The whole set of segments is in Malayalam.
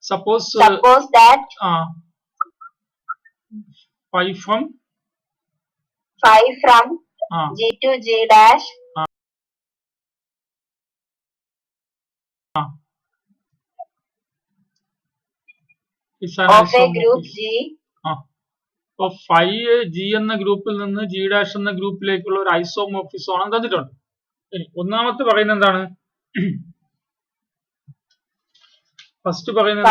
Suppose that phi from G to G dash is an of a group isomorphism. G. അപ്പോൾ ഫൈ ജി എന്ന ഗ്രൂപ്പിൽ നിന്ന് ജി ഡാഷ് എന്ന ഗ്രൂപ്പിലേക്കുള്ള ഒരു ഐസോമോർഫിസം ആണ് തന്നിട്ടുണ്ട്. ഇനി ഒന്നാമത്തെ പറയുന്നത് എന്താണ്? ഫസ്റ്റ് പറയുന്നത്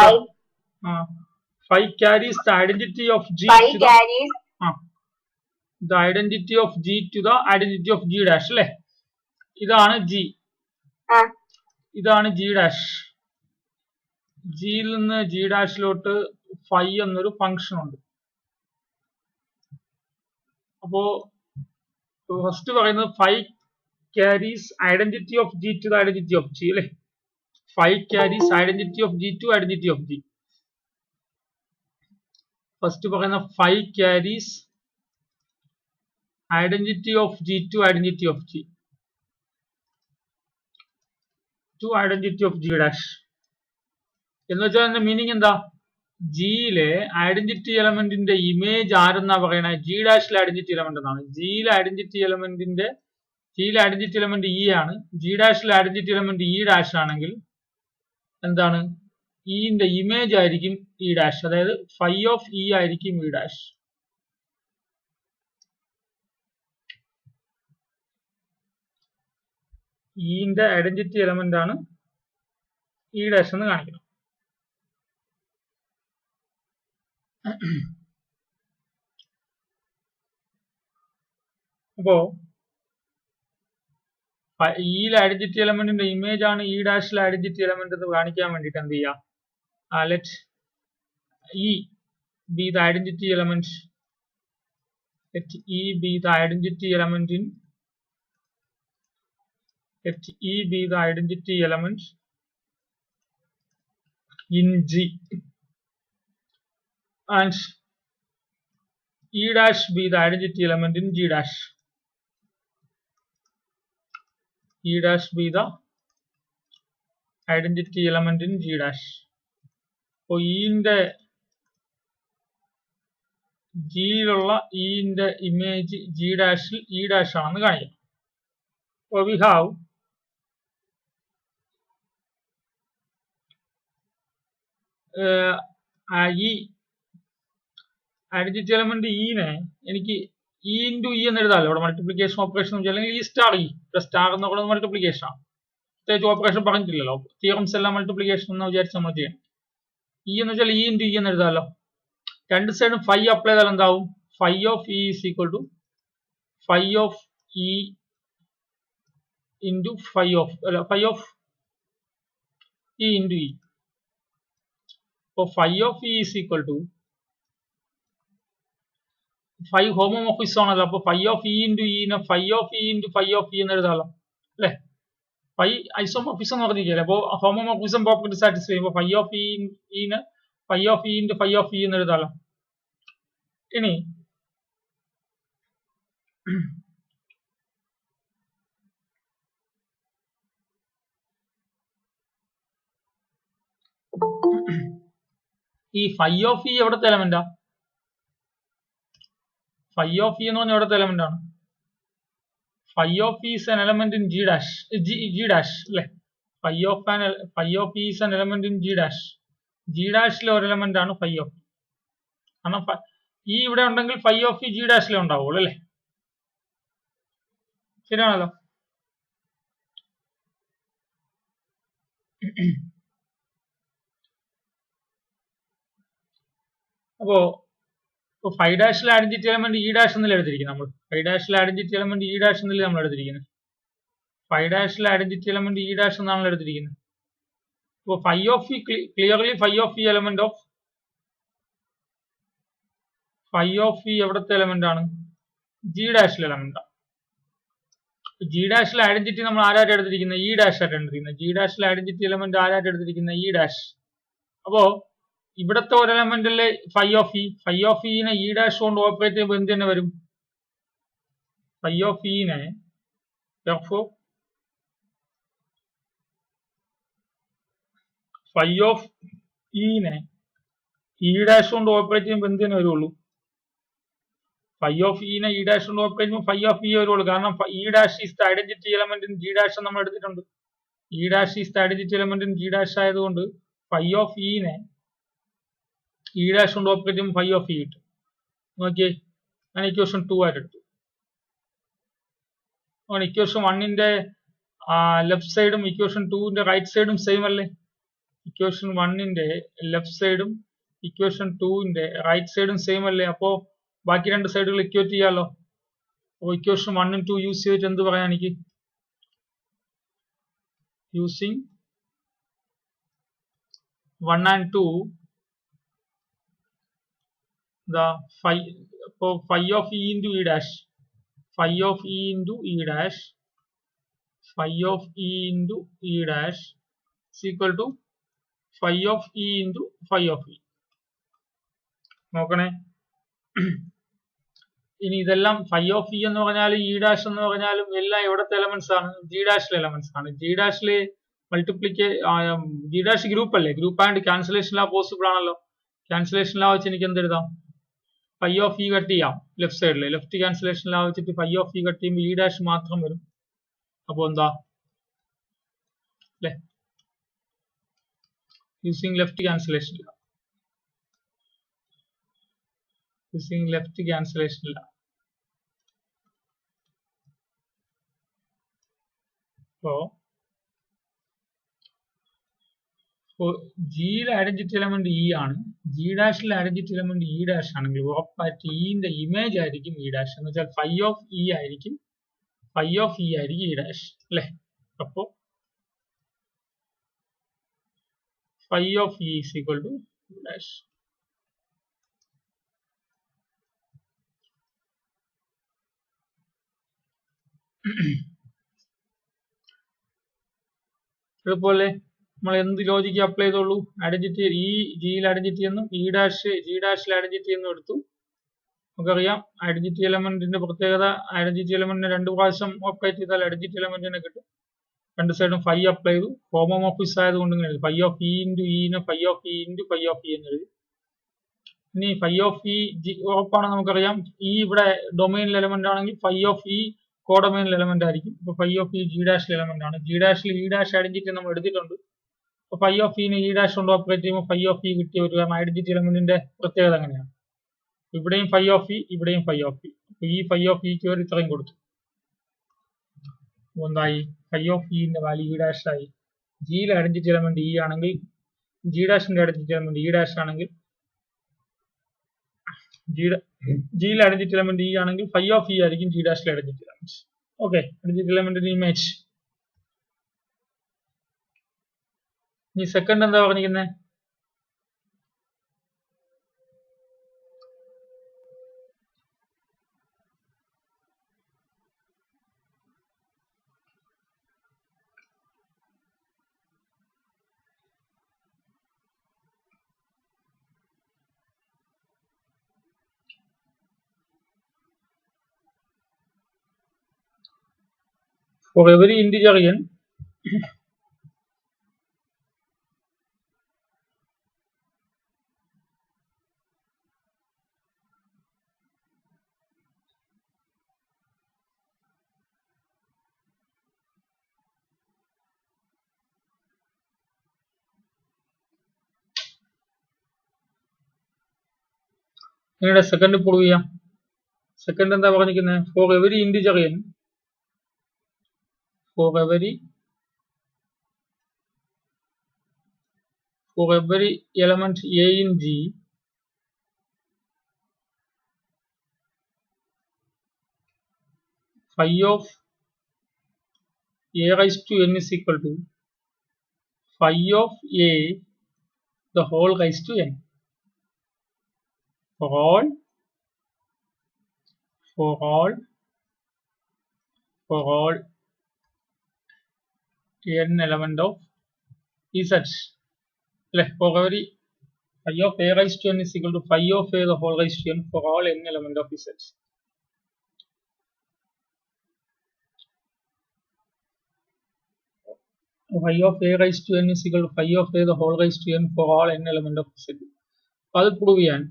phi carries the identity of G the identity of G to the identity of G dash അല്ലെ. ഇതാണ് ജി, ഇതാണ് ജി ഡാഷ്. ജിയിൽ നിന്ന് ജി ഡാഷിലോട്ട് ഫൈ എന്നൊരു ഫംഗ്ഷൻ ഉണ്ട്. അപ്പോ ഫസ്റ്റ് പറയുന്നത് phi carries identity of G to the identity of G അല്ലെ. Phi carries identity of G to identity of G. First പറയുന്ന phi carries identity of G to identity of G to identity of G dash എന്ന് വെച്ചാൽ അതിന്റെ മീനിങ് എന്താ? ജിയിലെ ഐഡന്റിറ്റി എലമെന്റിന്റെ ഇമേജ് ആരെന്നാ പറയണേ? ജി ഡാഷിലെ ഐഡന്റിറ്റി എലമെന്റ് എന്നാണ്. ജിയിലെ ഐഡന്റിറ്റി എലമെന്റ് ഇ ആണ്. ജി ഡാഷിലെ ഐഡന്റിറ്റി എലമെന്റ് ഇ ഡാഷ് ആണെങ്കിൽ എന്താണ്? ഇന്റെ ഇമേജ് ആയിരിക്കും ഇ ഡാഷ്, അതായത് ഫൈ ഓഫ് ഇ ആയിരിക്കും ഇ ഡാഷ്. ഇന്റെ ഐഡന്റിറ്റി എലമെന്റ് ആണ് ഇ ഡാഷ് എന്ന് കാണിക്കണം. അപ്പോ ഇയിലെ ഐഡന്റിറ്റി എലമെന്റിന്റെ ഇമേജ് ആണ് ഇ ഡാഷിലെ ഐഡന്റിറ്റി എലമെന്റ് എന്ന് കാണിക്കാൻ വേണ്ടിട്ട് എന്ത് ചെയ്യാം? Let E be the identity element. Let E be the identity element in G, and E dash be the identity element in G dash. E dash be the identity element in G dash. അപ്പോൾ ഇന്റെ ജിയിലുള്ള ഇന്റെ ഇമേജ് ജി ഡാഷിൽ ഇ ഡാഷ് ആണെന്ന് കാണിക്കാം. അപ്പോൾ വി ഹാവ് ഈ ഐഡന്റിറ്റി എലമെന്റ് ഇനെ എനിക്ക് ഇ ഇൻറ്റു ഇ എന്ന് എഴുതാമല്ലോ. ഇവിടെ മൾട്ടിപ്ലിക്കേഷൻ ഓപ്പറേഷൻ അല്ലെങ്കിൽ ഈ സ്റ്റാർ ഇ സ്റ്റാർ എന്ന് പറയുന്നത് മൾട്ടിപ്ലിക്കേഷൻ ആണ്. പ്രത്യേകിച്ച് ഓപ്പറേഷൻ പറഞ്ഞിട്ടില്ലല്ലോ. തിയറംസ് എല്ലാം മൾട്ടിപ്ലിക്കേഷൻ എന്ന് വിചാരിച്ച് നമ്മൾ ചെയ്യണം. ഇ എന്ന് വെച്ചാൽ ഇ ഇൻറ്റു ഇ എന്ന് എഴുതാമല്ലോ. രണ്ട് സൈഡും ഫൈ അപ്ലൈ ചെയ്താൽ എന്താവും? Phi of E is equal to phi of E into phi of E into E. അപ്പോൾ phi of E is equal to phi homomorphism ആണല്ലോ. അപ്പോൾ ഫൈ ഓഫ് ഇ ഇൻറ്റു ഇനെ phi of E into phi of E എന്ന് എഴുതാമല്ലോ അല്ലേ. ഫൈ ഐസോമോർഫിസം എന്ന് പറഞ്ഞിരിക്കുകയല്ലേ. അപ്പോൾ ഹോമോമോർഫിസം പ്രോപ്പർട്ടി സാറ്റിസ്ഫൈ ചെയ്യുമ്പോൾ ഫൈ ഓഫ് ഇനെ phi of E into phi of E എന്ന് എഴുതാമല്ലോ. ഇനി ഈ ഫൈ ഓഫ് ഇ എവിടത്തെ എലമെന്റാ? ഫൈ ഓഫ് ഇ എന്ന് പറഞ്ഞാൽ എവിടത്തെ എലമെന്റ് ആണ്? Phi of E is an element in G dash അല്ലെ. Phi of E is an element in G dash. G ഡാഷിലെ ഒരു എലമെന്റ് ആണ് ഫൈ ഓഫ് ഇ. കാരണം ഇ ഇവിടെ ഉണ്ടെങ്കിൽ ഫൈ ഓഫ് ഇ ജി ഡാഷിലെ ഉണ്ടാവുള്ളൂ അല്ലെ. ശരിയാണല്ലോ. അപ്പോ ഫൈ ഡാഷിലെ ഐഡന്റിറ്റി എലമെന്റ് ഇ ഡാഷ് എന്നല്ലേ എടുത്തിരിക്കുന്നത് നമ്മൾ. ഫൈ ഡാഷിലെ ഐഡന്റിറ്റി എലമെന്റ് ഇ ഡാഷ് എന്നല്ലേ നമ്മൾ എടുത്തിരിക്കുന്നത്. ഫൈ ഡാഷിലെ ഐഡന്റിറ്റി എലമെന്റ് ഇ ഡാഷ് എന്നാണല്ലോ എടുത്തിരിക്കുന്നത്. അപ്പോൾ phi of e clearly phi of e element of phi of e എവിടത്തെ എലമെന്റ് ആണ്? ജി ഡാഷിലെ എലമെന്റ് ആണ്. ജി ഡാഷിലെ ഐഡന്റിറ്റി നമ്മൾ ആരായിട്ട് എടുത്തിരിക്കുന്നത്? ഇ ഡാഷ് ആയിട്ട് എടുത്തിരിക്കുന്നത്. ജി ഡാഷിലെ ഐഡന്റിറ്റി എലമെന്റ് ആരായിട്ട് എടുത്തിരിക്കുന്നത്? E dash. അപ്പോ ഇവിടത്തെ ഒരു എലമെന്റ് അല്ലേ ഫൈ ഓഫ് ഇനെ ഇ ഡാഷ് കൊണ്ട് ഓപ്പറേറ്റ് ചെയ്യുമ്പോൾ എന്ത് തന്നെ വരും? ഫൈ ഓഫ് ഇനെ ഫൈ ഓഫ് ഇനെ ഇ ഡാഷ് കൊണ്ട് ഓപ്പറേറ്റ് ചെയ്യുമ്പോൾ എന്തിനു വരുള്ളൂ? ഫൈ ഓഫ് ഇനെ ഇ ഡാഷ് കൊണ്ട് ഓപ്പറേറ്റ് ചെയ്യുമ്പോൾ ഫൈ ഓഫ് ഇ വരുള്ളൂ. കാരണം E dash is the identity element in G dash നമ്മൾ എടുത്തിട്ടുണ്ട്. E dash is the identity element in G dash ആയതുകൊണ്ട് ഫൈ ഓഫ് ഇനെ ഇ ഡാഷ് കൊണ്ട് ഓപ്പറേറ്റ് ചെയ്യുമ്പോൾ ഫൈ ഓഫ് ഇ കിട്ടും. നോക്കിയേ, ഞാൻ ഇക്വേഷൻ 2 ആയിട്ട് എടുത്തു. ഇക്വേഷൻ 1ന്റെ ലെഫ്റ്റ് സൈഡും ഇക്വേഷൻ 2ന്റെ റൈറ്റ് സൈഡും സെയിം അല്ലേ? ഇക്വേഷൻ 1ന്റെ ലെഫ്റ്റ് സൈഡും ഇക്വേഷൻ 2ന്റെ റൈറ്റ് സൈഡും സെയിം അല്ലേ? അപ്പോ ബാക്കി രണ്ട് സൈഡുകൾ ഇക്വേറ്റ് ചെയ്യാലോ. അപ്പോൾ ഇക്വേഷൻ 1 ഉം 2 യൂസ് ചെയ്തിട്ട് എന്ത് പറയാം എനിക്ക്? Using 1 and 2 the phi of e into e dash, phi of e into e dash, phi of e into e dash is equal to phi of e into phi of e. നോക്കണേ, ഇനി ഇതെല്ലാം ഫൈ ഓഫ് ഇ എന്ന് പറഞ്ഞാലും ഇ ഡാഷ് എന്ന് പറഞ്ഞാലും എല്ലാം എവിടത്തെ എലമെന്റ്സ് ആണ്? ജി ഡാഷിലെ എലമെന്റ്സ് ആണ്. ജി ഡാഷില് ജി ഡാഷ് ഗ്രൂപ്പ് അല്ലേ? Group and cancellation law possible ആണല്ലോ. ക്യാൻസലേഷൻ ലാ വെച്ച് എനിക്ക് എന്ത് എഴുതാം? ഫൈ ഓഫ് ഇ കട്ട് ചെയ്യാം ലെഫ്റ്റ് സൈഡിൽ. ലെഫ്റ്റ് ക്യാൻസലേഷൻ ലാ വെച്ചിട്ട് ഫൈ ഓഫ് ഇ കട്ട് ചെയ്യുമ്പോൾ ഇ ഡാഷ് മാത്രം വരും. അപ്പൊ എന്താ അല്ലെ? Using left cancellation law, using left cancellation law. So ജിയിലെ ഐഡന്റിറ്റി എലമെന്റ് ഇ ആണ്, ജി ഡാഷിലെ ഐഡന്റിറ്റി എലമെന്റ് ഇ ഡാഷ് ആണെങ്കിൽ ഉറപ്പായിട്ട് ഇന്റെ ഇമേജ് ആയിരിക്കും ഇ ഡാഷ്. എന്ന് വെച്ചാൽ ഫൈ ഓഫ് ഇ ആയിരിക്കും ഇ ഡാഷ് അല്ലെ? അപ്പോ phi of E is equal to e dash. അതുപോലെ നമ്മൾ എന്ത് ലോജിക്ക് അപ്ലൈ ചെയ്തോളൂ? ഐഡന്റിറ്റി ഈ ജിയിൽ ഐഡന്റിറ്റി എന്നും ഇ ഡാഷ് ജി ഡാഷിൽ ഐഡന്റിറ്റി എന്നും എടുത്തു. നമുക്കറിയാം ഐഡന്റിറ്റി എലമെന്റിന്റെ പ്രത്യേകത, ഐഡന്റിറ്റി എലമെന്റിനെ 2 പ്രാവശ്യം ഓപ്പറേറ്റ് ചെയ്താൽ ഐഡന്റിറ്റി എലമെന്റിനെ കിട്ടും. രണ്ട് സൈഡും ഫൈ അപ്ലൈ ചെയ്തു. ഹോമോമോർഫിസ് ആയതുകൊണ്ട് ഇങ്ങനെ എഴുതി, ഫൈ ഓഫ് ഇ ഇൻറ്റു ഇനെ phi of E into phi of E എന്ന് എഴുതി. ഇനി ഫൈ ഓഫ് ഇ ജി ഉറപ്പാണ്, നമുക്കറിയാം ഈ ഇവിടെ ഡൊമൈനിൽ എലമെന്റ് ആണെങ്കിൽ ഫൈ ഓഫ് ഇ കോഡൊമൈനിൽ എലമെന്റ് ആയിരിക്കും. ഇപ്പൊ ഫൈ ഓഫ് ഇ ജി ഡാഷിൽ എലമെന്റ് ആണ്. ജി ഡാഷിൽ ഇ ഡാഷ് ഐഡന്റിറ്റി നമ്മൾ എടുത്തിട്ടുണ്ട്. അപ്പൊ ഫൈ ഓഫ് ഇനെ ഇ ഡാഷ് കൊണ്ട് ഓപ്പറേറ്റ് ചെയ്യുമ്പോൾ ഫൈ ഓഫ് ഇ കിട്ടിയ ഒരു കാരണം ഐഡന്റിറ്റി എലമെന്റിന്റെ പ്രത്യേകത അങ്ങനെയാണ്. ഇവിടെയും ഫൈ ഓഫ് ഇ, ഇവിടെയും ഫൈ ഓഫ് ഇ. അപ്പൊ ഈ ഫൈ ഓഫ് ഇക്ക് ഒരു ഇത്രയും കൊടുത്തു. എന്തായി? ഫൈ ഓഫ് ഇന്റെ വാല്യൂ ഇ ഡാഷ് ആയി. ജിയിലെ ഐഡന്റിറ്റി എലമെന്റ് ഇ ആണെങ്കിൽ, ജി ഡാഷിന്റെ ഐഡന്റിറ്റി എലമെന്റ് ഇ ഡാഷ് ആണെങ്കിൽ, ജിയിലെ ഐഡന്റിറ്റി എലമെന്റ് ഇ ആണെങ്കിൽ ഫൈ ഓഫ് ഇ ആയിരിക്കും ജി ഡാഷിലെ ഐഡന്റിറ്റി എലമെന്റ്. ഓക്കെ, ഐഡന്റിറ്റി എലമെന്റിന്റെ ഇമേജ്. ഇനി സെക്കൻഡ് എന്താ പറഞ്ഞിരിക്കുന്നത്? For every integer n, നിങ്ങളുടെ സെക്കൻഡ് പ്രൂവ് ചെയ്യാം. സെക്കൻഡ് എന്താ പറഞ്ഞിരിക്കുന്നത്? For every integer n, for every element a in G, phi of a raised to n is equal to phi of a the whole raised to n. For all n element of z. For every phi of a raised to n is equal to phi of a the whole raised to n for all n element of z. phi of a raised to n is equal to phi of a the whole raised to n for all n element of set. അപ്പോൾ അത് പ്രൂവ് ചെയ്യാൻ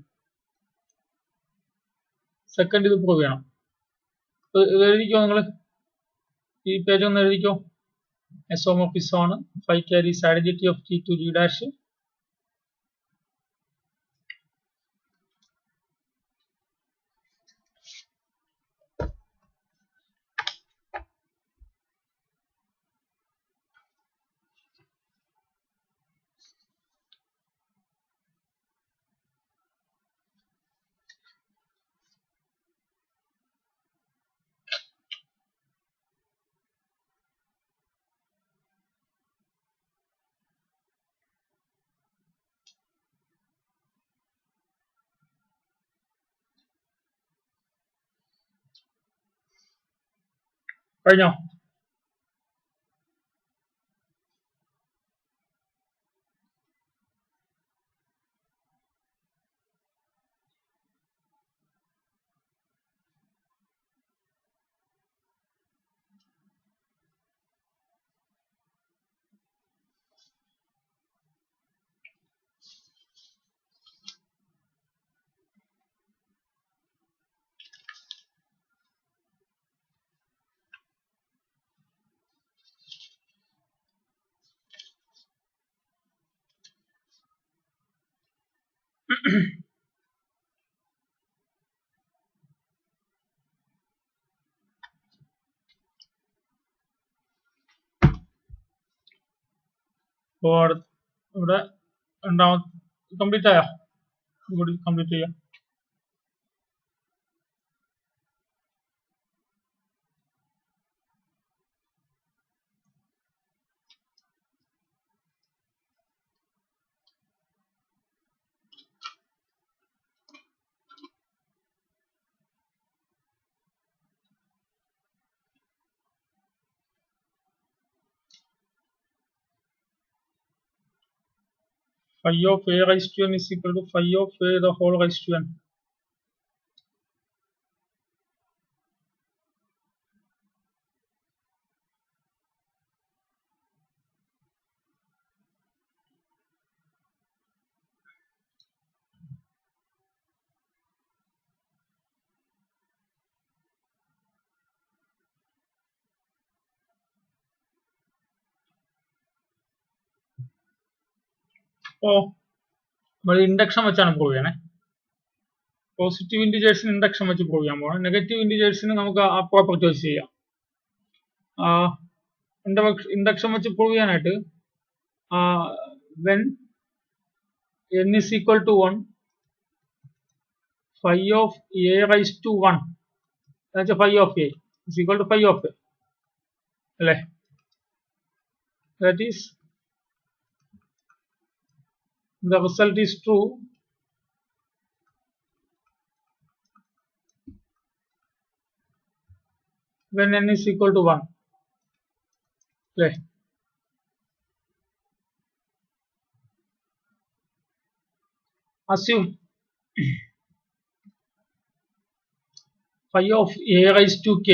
സെക്കൻഡ് ഇത് പ്രൂവ് ചെയ്യണം. ഇത് എഴുതിക്കോ, നിങ്ങൾ ഈ പേജ് ഒന്ന് എഴുതിക്കോ. എസോമോർഫിസം ആണ്. phi carries identity of G to G dash. കഴിഞ്ഞോ? അപ്പോൾ ഇവിടെ രണ്ടാമത്തെ കംപ്ലീറ്റ് ആയോ? കൂടി കംപ്ലീറ്റ് ചെയ്യാം. Phi of a raised to n is equal to phi of a the whole raised to n. അപ്പോൾ നമ്മൾ ഇൻഡക്ഷൻ വെച്ചാണ് പ്രൂവ് ചെയ്യണേ. പോസിറ്റീവ് ഇൻഡിജേഴ്സിന് ഇൻഡക്ഷൻ വെച്ച് പ്രൂവ് ചെയ്യാൻ പോകണം. നെഗറ്റീവ് ഇൻഡിജേഴ്സിന് നമുക്ക് ആ പ്രോപ്പർട്ടി വെച്ച് ചെയ്യാം. ഇൻഡക്ഷൻ വെച്ച് പ്രൂവ് ചെയ്യാനായിട്ട് when n is equal to 1, phi of a raised to 1, that's phi of a is equal to phi of a, അല്ലേ? That is, the result is true when n is equal to 1. Okay. Assume phi of a raised to k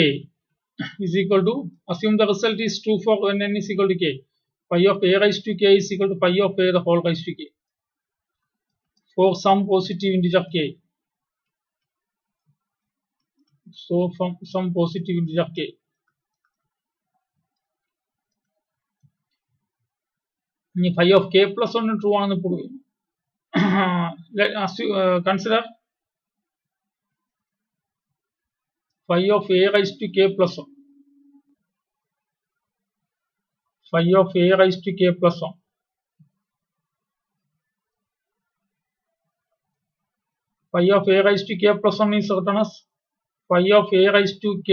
is equal to, assume the result is true for when n is equal to k. Phi of a raised to k is equal to phi of a the whole raised to k for some positive integer k. So from some positive integer k. Phi of k plus 1 true ആണെന്ന് prove ചെയ്യും. Consider phi of a raised to k plus 1. Phi of a raised to k plus 1. Phi of a raised to k plus 1 is written as phi of a raised to k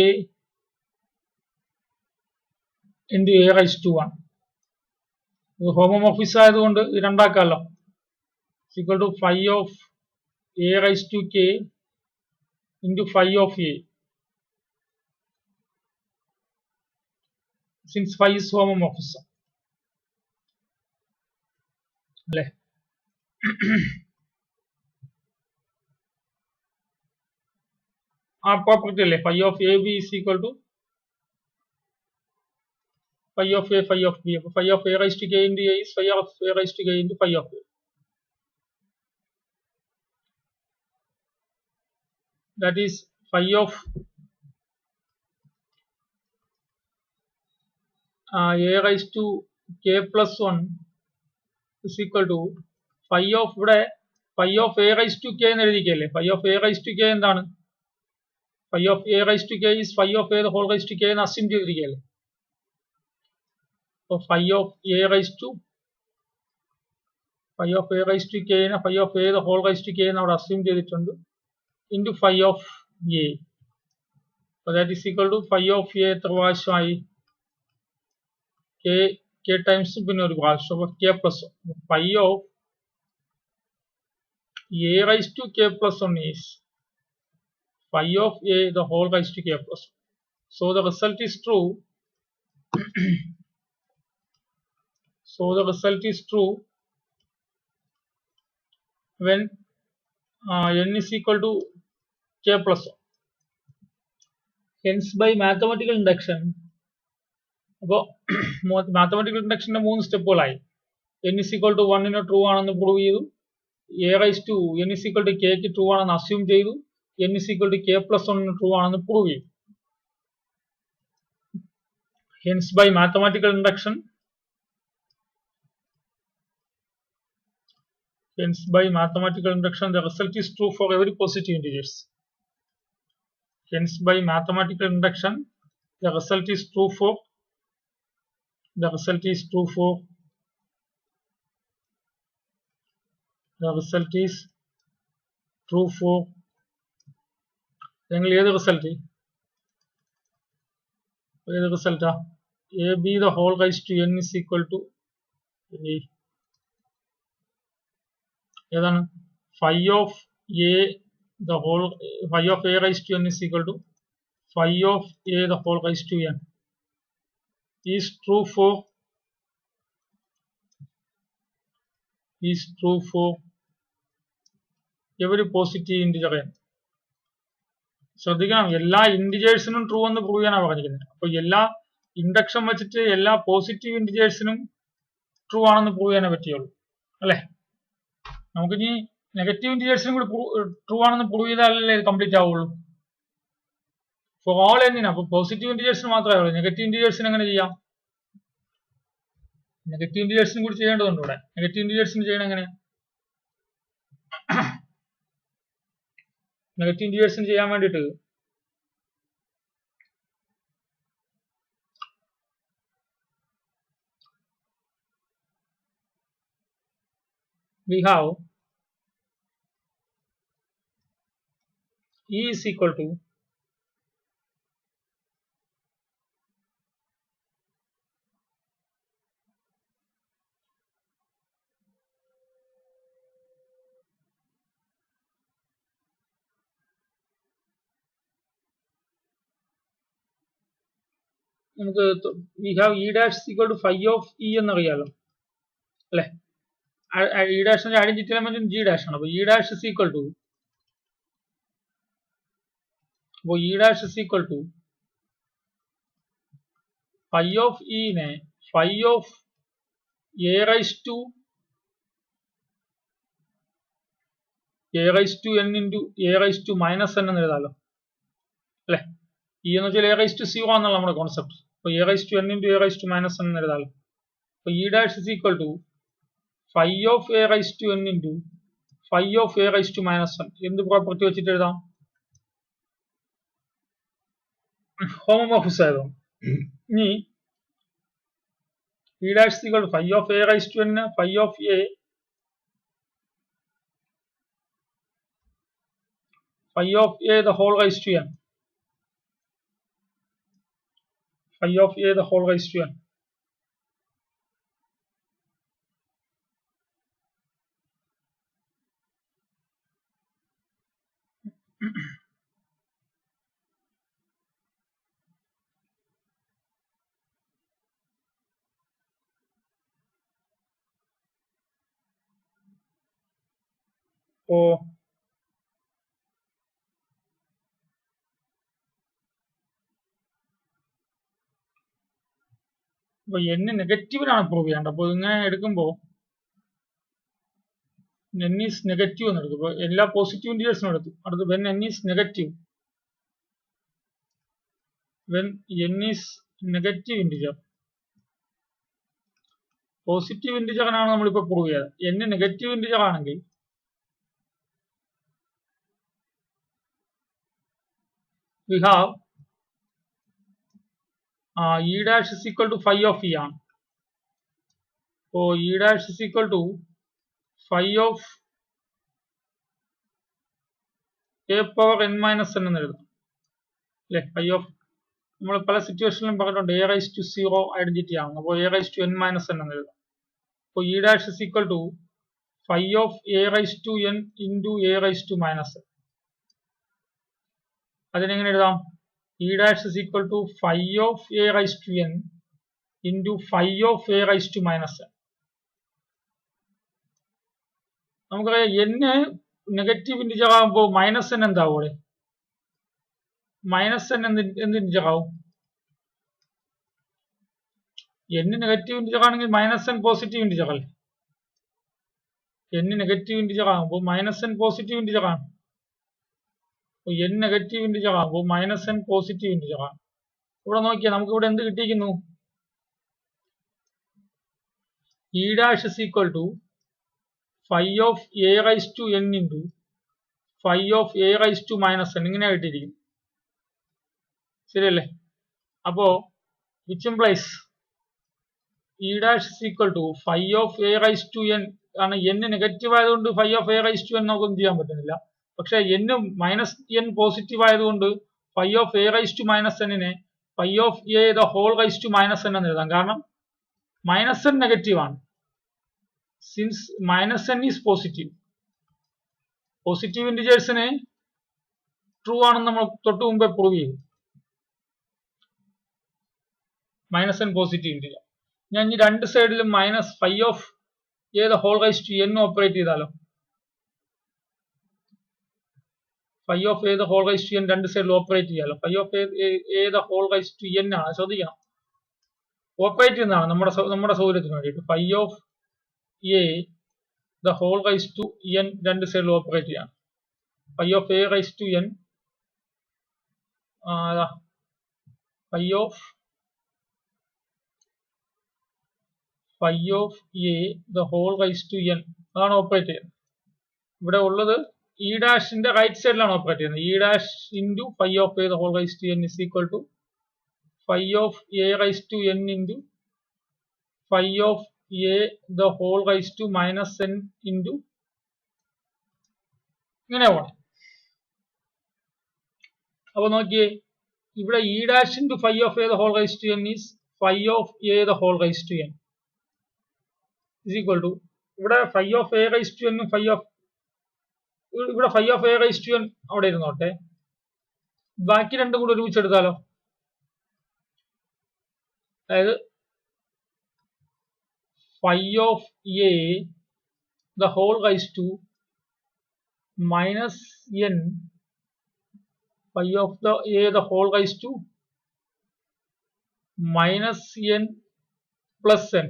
into a raised to 1. Homomorphism ആയതുകൊണ്ട് രണ്ടാക്കാമല്ലോ. equal to phi of a raised to k into phi of a, since phi is homomorphism. അല്ലേ? ആ പ്രോപ്പർട്ടി അല്ലേ? phi of ab is equal to phi of a, phi of b. Phi of a raised to k into a is phi of a raised to k into phi of a. That is phi of a raised to k plus 1 is equal to phi of ഇവിടെ phi of a raised to k എന്ന് എഴുതിക്കല്ലേ. Phi of a raised to k എന്താണ്? Phi of a raised to k is phi of a the whole raised to k എന്ന് assume ചെയ്തിരിക്കല്ലേ. So phi of a raised to k നെ phi of a the whole raised to k എന്ന് അവിടെ assume ചെയ്തിട്ടുണ്ട് into phi of a. So that is equal to phi of a എത്ര പ്രാവശ്യമായി k times പിന്നെ ഒരു പ്രാവശ്യം അപ്പോൾ k plus phi of a raised to k plus 1 is phi of a the whole raised to k plus 1. So the result is true. So the result is true when n is equal to k plus 1. Hence by mathematical induction, അപ്പോൾ mathematical ഇൻഡക്ഷന്റെ 3 സ്റ്റെപ്പുകളായി. n is equal to 1 ന് ട്രൂ ആണെന്ന് പ്രൂവ് ചെയ്തു, a raised to n is equal to k ക്ക് ട്രൂ ആണെന്ന് അസ്യൂം ചെയ്തു, n is equal to k plus 1 ന് ട്രൂ ആണെന്ന് പ്രൂവ് ചെയ്തു. Hence by mathematical induction, the result is true for every positive integers. Hence by mathematical induction, the result is true for നിങ്ങൾ ഏത് റിസൾട്ടാ a b the whole raised to n is equal to ഏതാണ് phi of a the whole phi of a raised to n is equal to phi of a the whole raised to n is true for every positive integer n. ശ്രദ്ധിക്കണം, എല്ലാ ഇന്റിജേഴ്സിനും ട്രൂ എന്ന് പ്രൂവ് ചെയ്യാനാണ് പറഞ്ഞിരിക്കുന്നത്. അപ്പൊ എല്ലാ ഇൻഡക്ഷൻ വെച്ചിട്ട് എല്ലാ പോസിറ്റീവ് ഇന്റിജേഴ്സിനും ട്രൂ ആണെന്ന് പ്രൂവ് ചെയ്യാനേ പറ്റുള്ളൂ അല്ലെ. നമുക്കിനി നെഗറ്റീവ് ഇന്റിജേഴ്സിനും കൂടി ട്രൂ ആണെന്ന് പ്രൂവ് ചെയ്താലല്ലേ കംപ്ലീറ്റ് ആവുള്ളൂ. ഫോർ ഓൾ എന്നിന്. അപ്പൊ പോസിറ്റീവ് ഇന്റിജേഴ്സിന് മാത്രമേ ഉള്ളൂ. നെഗറ്റീവ് ഇന്റിജേഴ്സിന് എങ്ങനെ ചെയ്യാം? നെഗറ്റീവ് ഇന്റിജേഴ്സിനും കൂടി ചെയ്യേണ്ടതുണ്ട് ഇവിടെ. നെഗറ്റീവ് ഇന്റിജേഴ്സിന് ചെയ്യണം എങ്ങനെ? നെഗറ്റീവ് ഇന്റിജേഴ്സിന് ചെയ്യാൻ വേണ്ടിയിട്ട് we have e is equal to നമുക്ക് we have e dash is equal to phi of e എന്നറിയാലോ അല്ലെ. e ഡാഷിന്റെ ഐഡന്റിറ്റി എലമെന്റും g dash ആണ്. അപ്പൊ e dash is equal to phi of e നെ phi of a raised to n into a raised to minus n എന്ന് എഴുതാലോ അല്ലെ. e എന്ന് വെച്ചാൽ a raised to 0 എന്നുള്ള നമ്മുടെ കോൺസെപ്റ്റ്. അപ്പൊ a raised to n into a raised to minus n എന്ന് എഴുതാലോ. അപ്പൊ e dash is equal to phi of a raised to n into phi of a raised to minus 1. എന്ത് പ്രോപ്പർട്ടി വെച്ചിട്ട് എഴുതാം? ഹോമോമോർഫിസം ആയതോ. ഇനി e dash is equal to phi of a raised to n phi of a the whole raised to n. Phi of a the whole raised to n. Oh, അപ്പൊ n നെഗറ്റീവിലാണ് പ്രൂവ് ചെയ്യേണ്ടത്. അപ്പൊ ഇങ്ങനെ എടുക്കുമ്പോൾ n ഈസ് നെഗറ്റീവ് എന്ന് എടുക്കും. അപ്പൊ എല്ലാ പോസിറ്റീവ് ഇന്റീജേഴ്സിനും എടുത്തു. അടുത്ത് when n is negative, when n is negative integer, positive ഇന്റീജറിനാണ് നമ്മളിപ്പോ പ്രൂവ് ചെയ്തത്. n നെഗറ്റീവ് ഇന്റീജർ ആണെങ്കിൽ we have e dash is equal to phi of e ആണ്. അപ്പോൾ e dash is equal to phi of a power n minus n എന്ന് എഴുതാം അല്ലെ. phi of നമ്മൾ പല സിറ്റുവേഷനിലും പറഞ്ഞിട്ടുണ്ട് a raised to 0 ഐഡന്റിറ്റി ആണ്. അപ്പോൾ a raised to n minus n എന്ന് എഴുതാം. അപ്പോൾ e dash is equal to phi of a raised to n into a raised to minus n. അതിനെങ്ങനെ എഴുതാം? e dash is equal to phi of a raised to n into phi of a raised to minus n. നമുക്കറിയാം n നെഗറ്റീവ് ഇന്റീജർ ആകുമ്പോൾ മൈനസ് n എന്താവും? അവിടെ മൈനസ് n എന്ത് ഇന്റീജർ ആവും? n നെഗറ്റീവ് ഇന്റീജർ ആണെങ്കിൽ മൈനസ് n പോസിറ്റീവ് ഇന്റീജർ അല്ലേ. n നെഗറ്റീവ് ഇന്റീജർ ആകുമ്പോൾ മൈനസ് n പോസിറ്റീവ് ഇന്റീജർ ആണ്. n നെഗറ്റീവ് ഇന്റീജർ ആകുമ്പോൾ മൈനസ് n പോസിറ്റീവ് ഇന്റീജർ ആണ്. ഇവിടെ നോക്കിയാൽ നമുക്ക് ഇവിടെ എന്ത് കിട്ടിയിരിക്കുന്നു? e dash is equal to phi of a raised to n into phi of a raised to minus n ഇങ്ങനെ കിട്ടിയിരിക്കുന്നു. ശരിയല്ലേ? അപ്പോ which implies e dash is equal to phi of a raised to n ആണ്. n നെഗറ്റീവ് ആയതുകൊണ്ട് phi of a raised to n നമുക്കൊന്നും ചെയ്യാൻ പറ്റുന്നില്ല. പക്ഷെ n മൈനസ് n പോസിറ്റീവ് ആയതുകൊണ്ട് phi of a raised to minus n നെ phi of a the whole raised to minus n എന്ന് എഴുതാം. കാരണം മൈനസ് n നെഗറ്റീവ് ആണ്. Since minus n is positive, positive ഇന്റീജേഴ്സിന് ട്രൂ ആണെന്ന് നമ്മൾ തൊട്ട് മുമ്പേ പ്രൂവ് ചെയ്തു. Minus n positive integer. ഞാൻ ഈ രണ്ട് സൈഡിലും minus phi of a the whole raised to n operate ചെയ്താലോ? phi of a the whole raised to n രണ്ട് സൈഡിൽ ഓപ്പറേറ്റ് ചെയ്യാലോ? phi of a the whole raised to n ആണ്, ശ്രദ്ധിക്കണം, ഓപ്പറേറ്റ് ചെയ്യുന്നതാണ് നമ്മുടെ സൗകര്യത്തിന് വേണ്ടിയിട്ട്. phi of a the whole raised to n രണ്ട് സൈഡിൽ ഓപ്പറേറ്റ് ചെയ്യണം. phi of a raised to n phi of a the whole raised to n അതാണ് ഓപ്പറേറ്റ് ചെയ്യുന്നത്. ഇവിടെ ഉള്ളത് e ഡാഷിന്റെ റൈറ്റ് സൈഡിലാണ് ഓപ്പറേറ്റ് ചെയ്യുന്നത്. e dash into phi of a the whole raised to n is equal to phi of a raised to n into phi of a the whole raised to minus n into ഇങ്ങനെ പോകണം. അപ്പൊ നോക്കിയേ, ഇവിടെ e dash into phi of a the whole raised to n is phi of a the whole raised to n is equal to ഇവിടെ phi of a raised to n ഇവിടെ phi of a raised to n അവിടെ ഇരുന്നോട്ടെ, ബാക്കി രണ്ടും കൂടെ ഒരുമിച്ചെടുത്താലോ? അതായത് phi of a the whole raised to minus n phi of a the whole raised to minus n plus n.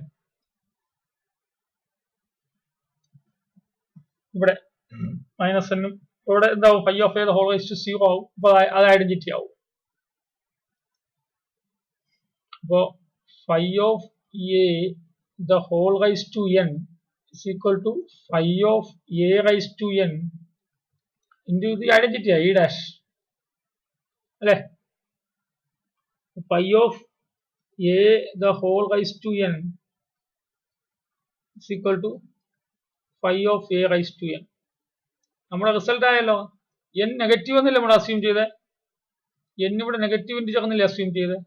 ഇവിടെ മൈനസ് എന്നും ഇവിടെ എന്താവും? phi of a the whole raised to 0 ആവും. അപ്പൊ അത് ഐഡന്റിറ്റി ആവും. അപ്പോ phi of a the whole raised to n is equal to phi of a raised to n into the identity e dash അല്ലെ. phi of a the whole raised to n is equal to phi of a raised to n. നമ്മുടെ റിസൾട്ട് ആയല്ലോ. n നെഗറ്റീവ് എന്നല്ലേ നമ്മൾ അസ്യൂം ചെയ്തേ? n ഇവിടെ നെഗറ്റീവ് ഇന്റീജർ എന്നല്ലേ അസ്യൂം ചെയ്തേ?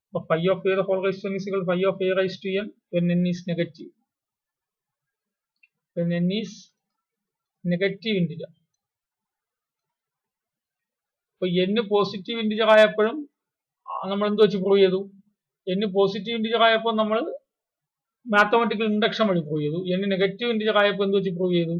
അപ്പൊ phi of a the whole raised to n is equal to phi of a raised to n when n is negative. When n is negative integer. അപ്പൊ n പോസിറ്റീവ് ഇന്റീജർ ആയപ്പോഴും നമ്മൾ എന്ത് വെച്ച് പ്രൂവ് ചെയ്തു? n പോസിറ്റീവ് ഇന്റീജർ ആയപ്പോൾ നമ്മൾ മാത്തമാറ്റിക്കൽ ഇൻഡക്ഷൻ വഴി പ്രൂവ് ചെയ്തു. n നെഗറ്റീവ് ഇന്റീജർ ആയപ്പോൾ എന്ത് വെച്ച് പ്രൂവ് ചെയ്തു?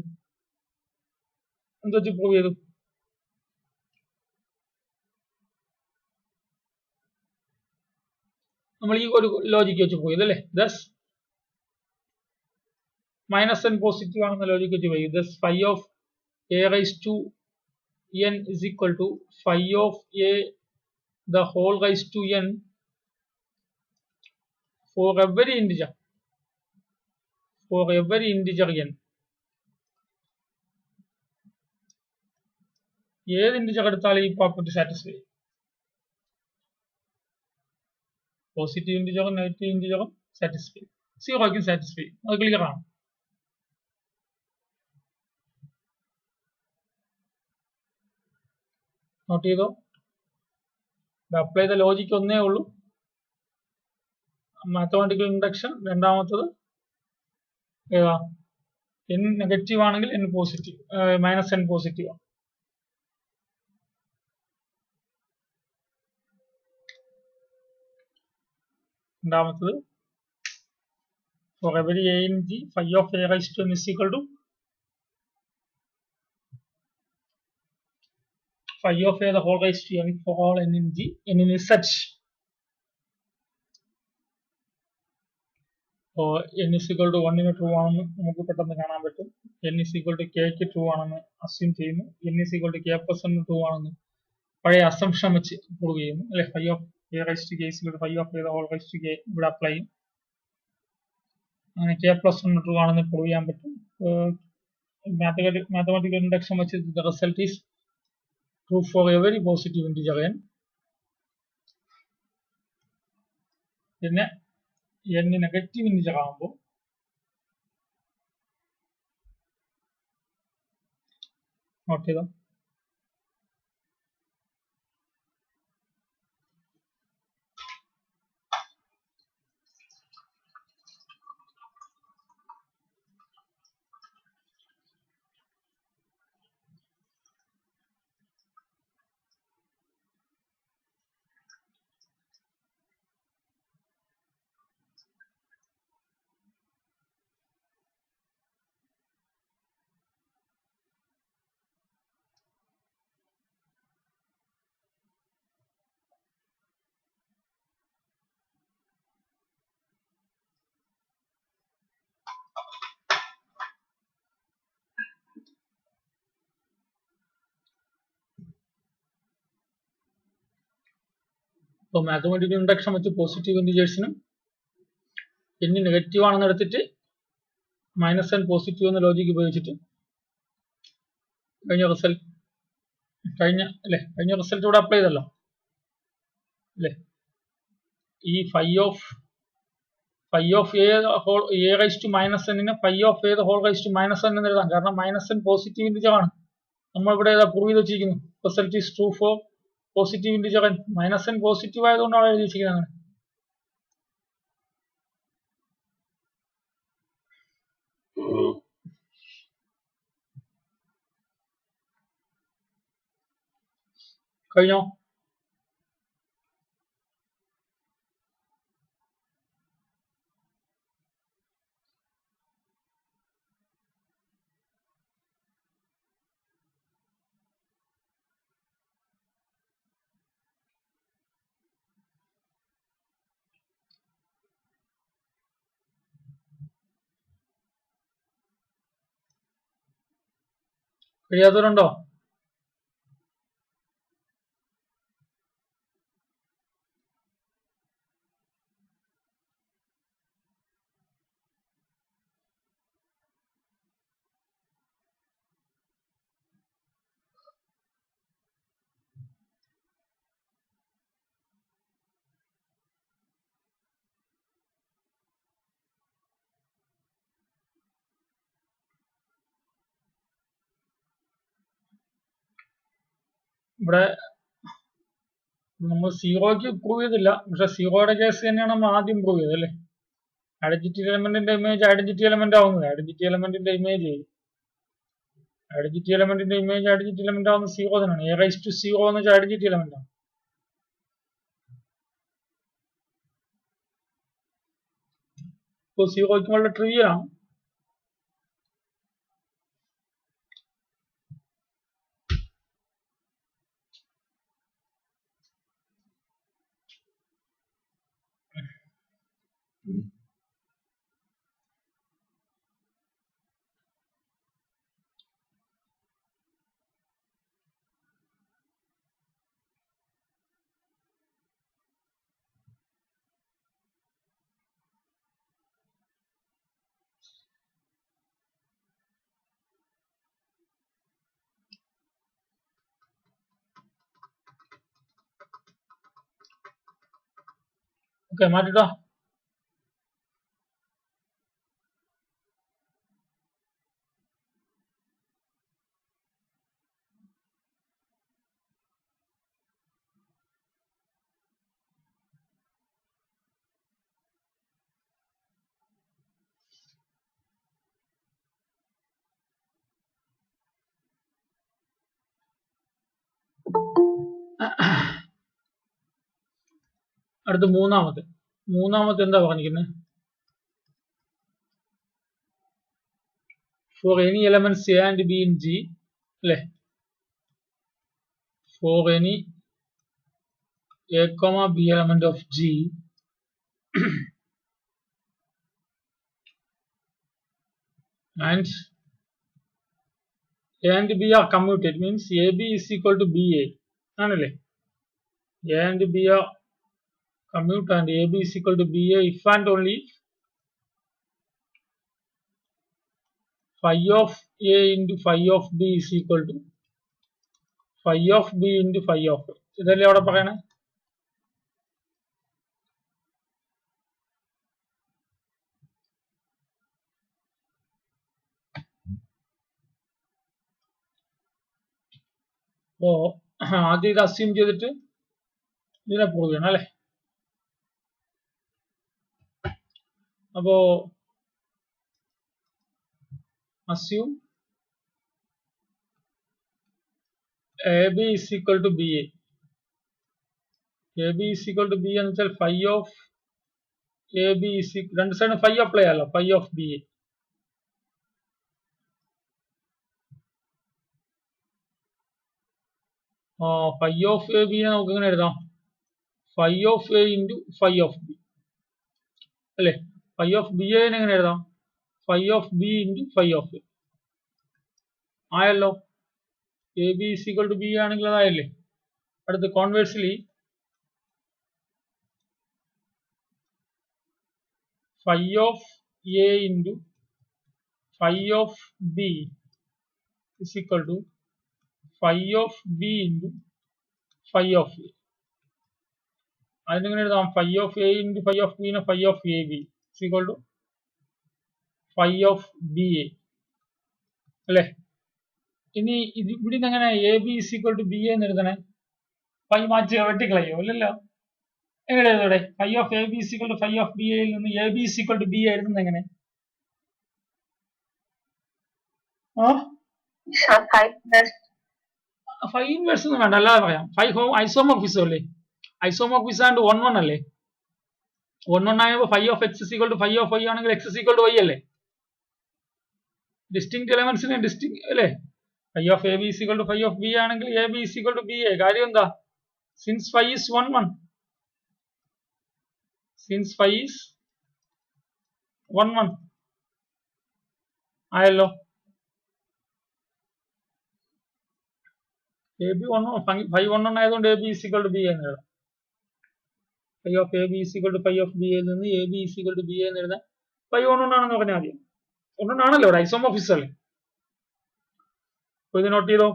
നമ്മൾ ഈ ഒരു ലോജിക്ക് വെച്ച് പോയത് അല്ലേ. ദസ് മൈനസ് എൻ പോസിറ്റീവ് ആണെന്ന ലോജിക്ക് വെച്ച് പോയി. Thus phi of a raise to n is equal to phi of a the whole raised to n for every integer n. ഏത് ഇൻഡിജർ എടുത്താലും ഈ പ്രോപ്പർട്ടി സാറ്റിസ്ഫൈ ചെയ്യും. പോസിറ്റീവ് ഇൻഡിജറും നെഗറ്റീവ് ഇൻഡിജറും സാറ്റിസ്ഫൈ, സീറോയ്ക്കും സാറ്റിസ്ഫൈ. അത് ക്ലിയർ ആണ്. നോട്ട് ചെയ്തോ. അപ്ലൈ ചെയ്ത ലോജിക്ക് ഒന്നേ ഉള്ളൂ, മാത്തമാറ്റിക്കൽ ഇൻഡക്ഷൻ. രണ്ടാമത്തത് ഏതാ, n നെഗറ്റീവ് ആണെങ്കിൽ n positive, minus n positive ആണ്. രണ്ടാമത്തത് for every a in G phi of a raised to n is equal to phi of a the whole raised to n for all n in G. n is such n is equal to 1 ന് ട്രൂ ആണെന്ന് നമുക്ക് പെട്ടെന്ന് കാണാൻ പറ്റും. n is equal to k ക്ക് ട്രൂ ആണെന്ന് അസ്യൂം ചെയ്യുന്നു. n is equal to k plus n true ആണെന്ന് പഴയ അസംഷൻ വെച്ച് പ്രൂവ് ചെയ്യുന്നു അല്ലെ. phi of a raised to k is equal to phi of a the whole raised to k ഇവിടെ അപ്ലൈ ചെയ്യും. അങ്ങനെ k plus 1 ട്രൂ ആണെന്ന് പ്രൂവ് ചെയ്യാൻ പറ്റും. മാത്തമാറ്റിക്കൽ ഇൻഡക്ഷൻ വെച്ച് the result is true for every positive integer n. പിന്നെ n നെഗറ്റീവ് ഇൻഡിജർ ആകുമ്പോൾ നോട്ട് ചെയ്തോ. അപ്പോൾ മാത്തമാറ്റിക്കൽ ഇൻഡക്ഷൻ വെച്ച് പോസിറ്റീവ് ഇൻഡിജേഴ്സിനും n നെഗറ്റീവ് ആണെന്ന് എടുത്തിട്ട് മൈനസ് n പോസിറ്റീവ് എന്ന ലോജിക്ക് ഉപയോഗിച്ചിട്ട് കഴിഞ്ഞ റിസൾട്ട് ഇവിടെ അപ്ലൈ ചെയ്തല്ലോ അല്ലേ. ഈ phi of a raised to minus n നെ phi of a the whole raised to minus n എന്ന് എഴുതാം. കാരണം മൈനസ് n പോസിറ്റീവ് ഇൻഡിജർ ആണ്. നമ്മൾ ഇവിടെ പ്രൂവ് ചെയ്ത് വെച്ചിരിക്കുന്നു result is true for positive integer n. Minus n positive ആയതുകൊണ്ടാണ് എഴുതി വെച്ചിരിക്കുന്നത് അങ്ങനെ. കഴിഞ്ഞോ? കഴിയാത്തവരുണ്ടോ? ഇവിടെ നമ്മൾ സീറോയ്ക്ക് പ്രൂവ് ചെയ്തില്ല, പക്ഷെ സീറോയുടെ കേസ് തന്നെയാണ് നമ്മൾ ആദ്യം പ്രൂവ് ചെയ്തത് അല്ലേ. ഐഡന്റിറ്റി എലമെന്റിന്റെ ഇമേജ് ഐഡന്റിറ്റി എലമെന്റ് ആവുന്നത് ഐഡന്റിറ്റി എലമെന്റിന്റെ ഇമേജ് ഐഡന്റിറ്റി എലമെന്റ് ആവുന്നത് സീറോ തന്നെയാണ്. എ റൈസ് ടു സീറോ എന്ന് വെച്ചാൽ ഐഡന്റിറ്റി എലമെന്റ് ആണ്. ഇപ്പോൾ സീറോയ്ക്ക് വളരെ ട്രിവിയൽ ആണ്. ഓക്കെ, മാറ്റിട്ടോ. അടുത്ത മൂന്നാമത്തെ എന്താ പറഞ്ഞിരിക്കുന്നത്? For any elements a and b in G, അല്ലെ? For any a comma b element of G and A and B are commuted, means AB is equal to BA, ആണല്ലേ? A and B are commute and AB is equal to BA if and only phi of A into phi of B is equal to phi of B into phi of A. ഇതല്ലേ അവിടെ പറയണേ? അപ്പോ ആദ്യം ഇത് അസ്യൂം ചെയ്തിട്ട് ഇതിനെ പ്രൂവ് ചെയ്യണം, അല്ലെ? അപ്പോ assume AB is equal to BA. AB is equal to BA എന്ന് വെച്ചാൽ phi of AB is equal, രണ്ട് സൈഡ് phi അപ്ലൈ ചെയ്യാലോ, phi of BA. Phi of AB നെ നമുക്ക് എങ്ങനെ എഴുതാം? Phi of A into phi of B, അല്ലെ? Phi of BA നെ എങ്ങനെ എഴുതാം? Phi of B into phi of A. ആയല്ലോ. AB is equal to B ആണെങ്കിൽ അതായല്ലേ. അടുത്ത് conversely phi of A into phi of B is equal to phi of B into phi of A. അതിനെങ്ങനെ എഴുതാം? phi of A into phi of B നെ phi of AB is equal to phi of BA, അല്ലെ? ഇനി ഇവിടെ നിന്ന് എങ്ങനെ AB is equal to BA എന്ന് എഴുതണേ? phi മാറ്റി വെട്ടിക്കളയോ? ഇല്ലല്ലോ. എങ്ങനെ എഴുതൂടെ? phi of AB is equal to phi of BA യിൽ നിന്ന് AB is equal to BA എഴുതുന്നത് എങ്ങനെ? phi ഇൻവേഴ്സ് ഒന്നും വേണ്ട, അല്ലാതെ പറയാം. phi ഐസോമോർഫിസം അല്ലേ? ഐസോമോർഫിസം ആണ്ട് 1 അല്ലേ? 1 ആയപ്പോ phi of x is equal to phi of y ആണെങ്കിൽ x is equal to y അല്ലേ? ഡിസ്റ്റിങ്ക്ട് എലമെന്റ്സിനെ ഡിസ്റ്റിങ് അല്ലേ? phi of AB is equal to phi of B ആണെങ്കിൽ AB is equal to BA. കാര്യം എന്താ? Since phi is 1 since phi is 1 ആയല്ലോ. AB 1 phi 1 ആയതുകൊണ്ട് AB is equal to BA എന്ന് എഴുതാം. phi of AB is equal to phi of BA യിൽ നിന്ന് AB is equal to BA എന്ന് എഴുതാം. phi 1 ആണെന്ന് പറഞ്ഞാൽ ആദ്യം 1 ആണല്ലോ, ഒരു ഐസോമോർഫിസം അല്ലേ? ഇത് നോട്ട് ചെയ്തോ.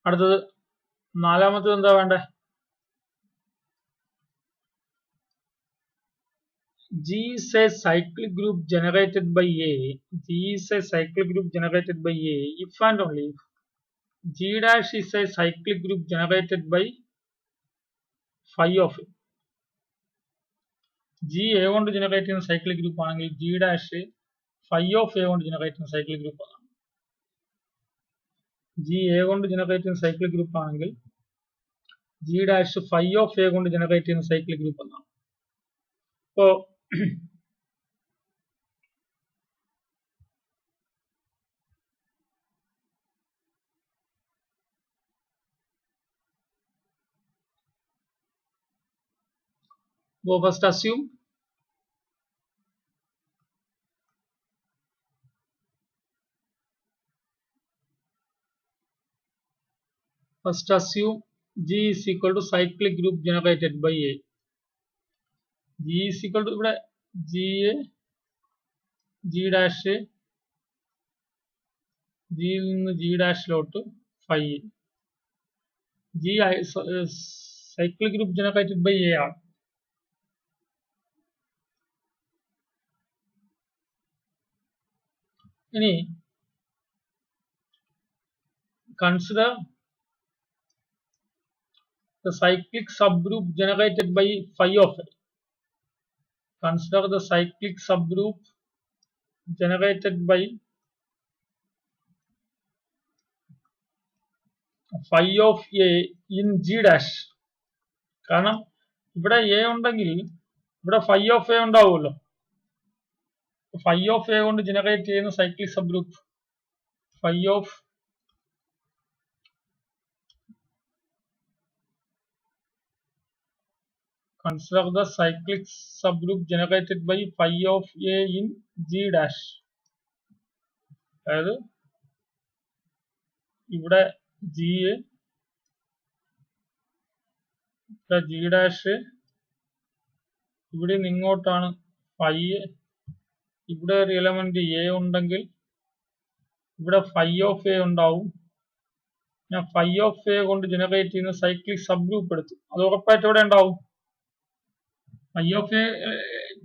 അടുത്തത് നാലാമത്തത് എന്താ വേണ്ടേ? G is a cyclic group generated by A. G is a cyclic group generated by A if and only if G dash is a cyclic group generated by phi of A. G A കൊണ്ട് ജനറേറ്റ് ചെയ്യുന്ന സൈക്ലിക് ഗ്രൂപ്പ് ആണെങ്കിൽ G dash phi of A കൊണ്ട് ജനറേറ്റ് ചെയ്യുന്ന സൈക്ലിക് ഗ്രൂപ്പ് ആണ്. G A കൊണ്ട് ജനറേറ്റ് ചെയ്യുന്ന സൈക്ലിക് ഗ്രൂപ്പ് ആണെങ്കിൽ G dash phi of A കൊണ്ട് ജനറേറ്റ് ചെയ്യുന്ന സൈക്ലിക് ഗ്രൂപ്പ് എന്നാണ്. അപ്പോ first assume G is equal to cyclic group generated by A. G is equal to ഇവിടെ G A G dash A G യിൽ നിന്ന് G dash lot phi G cyclic group generated by A ആണ്. ഇനി consider the cyclic subgroup generated by phi of A. Consider the cyclic subgroup generated by phi of A in G dash. കാരണം ഇവിടെ A ഉണ്ടെങ്കിൽ ഇവിടെ phi of A ഉണ്ടാവുമല്ലോ. phi of A കൊണ്ട് ജനറേറ്റ് ചെയ്യുന്ന cyclic subgroup phi of consider the cyclic subgroup generated by phi of A in G dash. അതായത് ഇവിടെ G G dash ഇവിടെ നിന്ന് ഇങ്ങോട്ടാണ് phi. ഇവിടെ ഒരു എലമെന്റ് A ഉണ്ടെങ്കിൽ ഇവിടെ phi of A ഉണ്ടാവും. ഞാൻ phi of A കൊണ്ട് ജനറേറ്റ് ചെയ്യുന്ന സൈക്ലിക് സബ്ഗ്രൂപ്പ് എടുത്തു. അത് ഉറപ്പായിട്ട് ഇവിടെ ഉണ്ടാവും. phi of A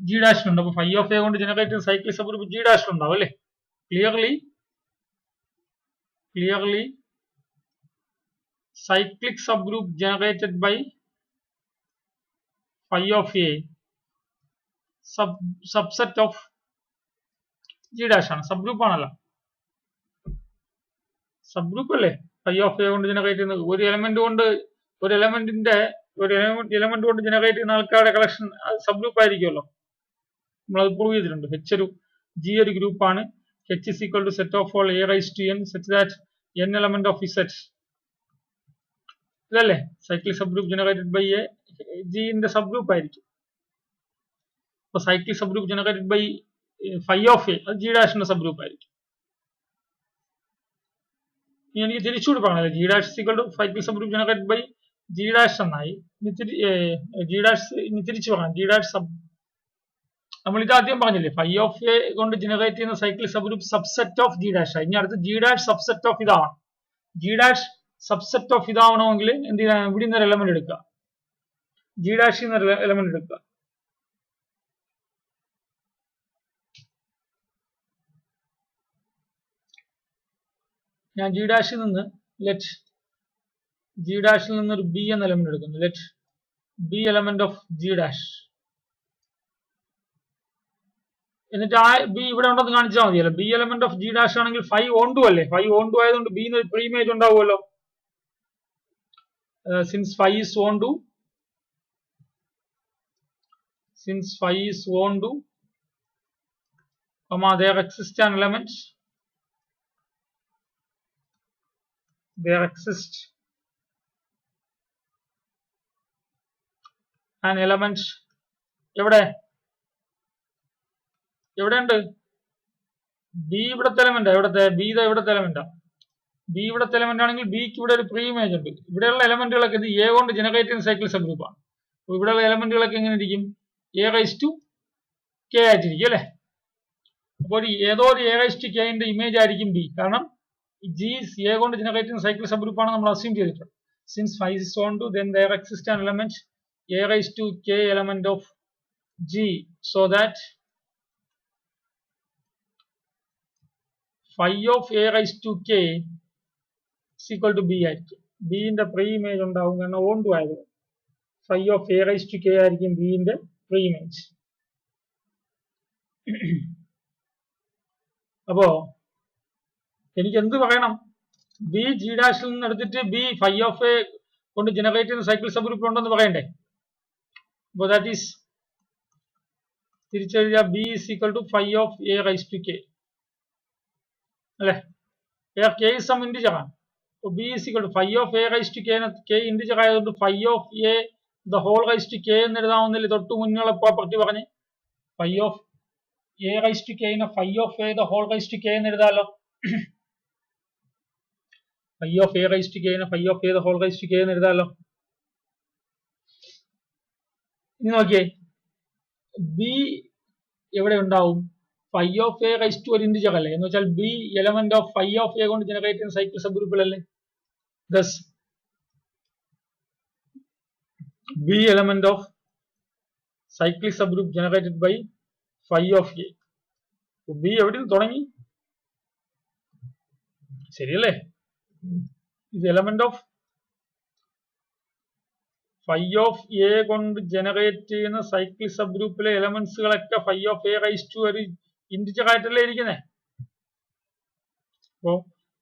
G dash ഉണ്ട്. അപ്പൊ phi of A കൊണ്ട് ജനറേറ്റ് ചെയ്യുന്ന സൈക്ലിക് സബ്ഗ്രൂപ്പ് G dash ഉണ്ടാവും അല്ലേ? Clearly cyclic subgroup generated by phi of A subset of G dash ആണ്. സബ്ഗ്രൂപ്പ് ആണല്ലോ. സബ്ഗ്രൂപ്പ് അല്ലേ? phi of A കൊണ്ട് ജനറേറ്റ് ചെയ്യുന്നത് ഒരു എലമെന്റ് കൊണ്ട് ജനറേറ്റ് ചെയ്യുന്ന ആൾക്കാരുടെ കളക്ഷൻ സബ്ഗ്രൂപ്പ് ആയിരിക്കുമല്ലോ. നമ്മളത് പ്രൂവ് ചെയ്തിട്ടുണ്ട്. H ഒരു G ഒരു ഗ്രൂപ്പ് ആണ്. H is equal to set of all A raised to n such that n element of Z. ഇതല്ലേ cyclic subgroup generated by a G ന്റെ സബ്ഗ്രൂപ്പ് ആയിരിക്കും. അപ്പൊ cyclic subgroup generated by phi of A അത് G dash ന്റെ സബ്ഗ്രൂപ്പ് ആയിരിക്കും. ഇനി എനിക്ക് തിരിച്ചുകൂടി പറഞ്ഞാൽ G dash is equal to cyclic subgroup generated by G dash എന്നായി. G dash ഇനി തിരിച്ചു പറയാം. G dash നമ്മൾ ഇത് ആദ്യം പറഞ്ഞില്ലേ phi of A കൊണ്ട് ജനറേറ്റ് ചെയ്യുന്ന cyclic subgroup subset of G dash ആയി. ഇനി അടുത്ത് G dash സബ്സെറ്റ് ഓഫ് ഇതാണ്. G dash സബ്സെറ്റ് ഓഫ് ഇതാവണമെങ്കിൽ എന്ത് ചെയ്യണം? ഇവിടെ നിന്ന് ഒരു എലമെന്റ് എടുക്കുക. G dash എന്നൊരു എലമെന്റ് എടുക്കുക. ഞാൻ G ഡാഷിൽ നിന്ന് ഒരു B എന്ന എലമെന്റ് എടുക്കുന്നു. Let B element of G dash. എന്നിട്ട് ആ B ഇവിടെ ഉണ്ടെന്ന് കാണിച്ചാൽ മതിയല്ലോ. B element of G dash ആണെങ്കിൽ phi on 2 അല്ലേ? phi on 2 ആയതുകൊണ്ട് B ന്ന് പ്രീ ഇമേജ് ഉണ്ടാവുമല്ലോ. Since phi is on 2, there exists an element. എവിടെയുണ്ട്? B ഇവിടത്തെ എലമെന്റ്. B ഇവിടത്തെ എലമെന്റാ. B ഇവിടത്തെ എലമെന്റ് ആണെങ്കിൽ ബിക്ക് ഇവിടെ ഒരു പ്രീ ഇമേജ് ഉണ്ട്. ഇവിടെയുള്ള എലമെന്റുകളൊക്കെ ഇത് A കൊണ്ട് ജനറേറ്റ് ചെയ്യുന്ന സൈക്ലിക് സബ്ഗ്രൂപ്പ് ആണ്. അപ്പൊ ഇവിടെയുള്ള എലമെന്റുകളൊക്കെ എങ്ങനെ ഇരിക്കും? A raised to K ആയിട്ടിരിക്കും അല്ലെ? അപ്പോൾ ഏതോ ഒരു A raised to K ന്റെ ഇമേജ് ആയിരിക്കും B. കാരണം G is A കൊണ്ട് ജനറേറ്റ് ചെയ്യുന്ന സൈക്കിൾ സബ് ഗ്രൂപ്പ് ആണ് നമ്മൾ അസ്യൂം ചെയ്തിട്ടുണ്ട്. Since phi is on to, then there exists an element A raised to K element of G, so that phi of A raised to K is equal to B ആയിരിക്കും. B ന്റെ പ്രീ ഇമേജ് ഉണ്ടാവും കാരണം ഓൺ ടു ആയത്. phi of A raised to K ആയിരിക്കും B ന്റെ പ്രീ ഇമേജ്. അപ്പോ എനിക്ക് എന്ത് പറയണം? ബി ജി ഡാഷിൽ നിന്ന് എടുത്തിട്ട് ബി phi of A കൊണ്ട് ജനറേറ്റ് ചെയ്യുന്ന സൈക്കിൾ സബ് ഗ്രൂപ്പ് ഉണ്ടെന്ന് പറയണ്ടേ? അപ്പോൾ ദാറ്റ് ഈസ് തിരിച്ചെഴുതിയ b is equal to phi of A raised to K അല്ലെ? K is some integer ആണ്. അപ്പോൾ b is equal to phi of A raised to K integer ആയതുകൊണ്ട് phi of A the whole raised to K എന്ന് എഴുതാവുന്നില്ല. തൊട്ട് മുന്നുള്ള പ്രോപ്പർട്ടി പറഞ്ഞ് phi of A raised to K നെ phi of A the whole raised to K എന്ന് എഴുതാമല്ലോ. phi of A raised to K നെ phi of A the whole raised to K എന്ന് എഴുതാമല്ലോ. ഇനി നോക്കിയേ, ബി എവിടെ ഉണ്ടാവും? phi of A raised to ഒരു ഇന്റിജർ അല്ലേ? എന്ന് വെച്ചാൽ b element of phi of A കൊണ്ട് ജനറേറ്റ് ചെയ്യുന്ന സൈക്കിൾ സബ് ഗ്രൂപ്പിലല്ലേ? Thus B element of cyclic subgroup generated by phi of A. B എവിടെ നിന്ന് തുടങ്ങി? ശരിയല്ലേ? ഇത് element of phi of A കൊണ്ട് ജനറേറ്റ് ചെയ്യുന്ന സൈക്കിൾ സബ് ഗ്രൂപ്പിലെ എലമെന്റ്സുകളൊക്കെ phi of A raised to ഒരു ഇന്റിജർ ആയിട്ടല്ലേ ഇരിക്കുന്നേ? അപ്പോ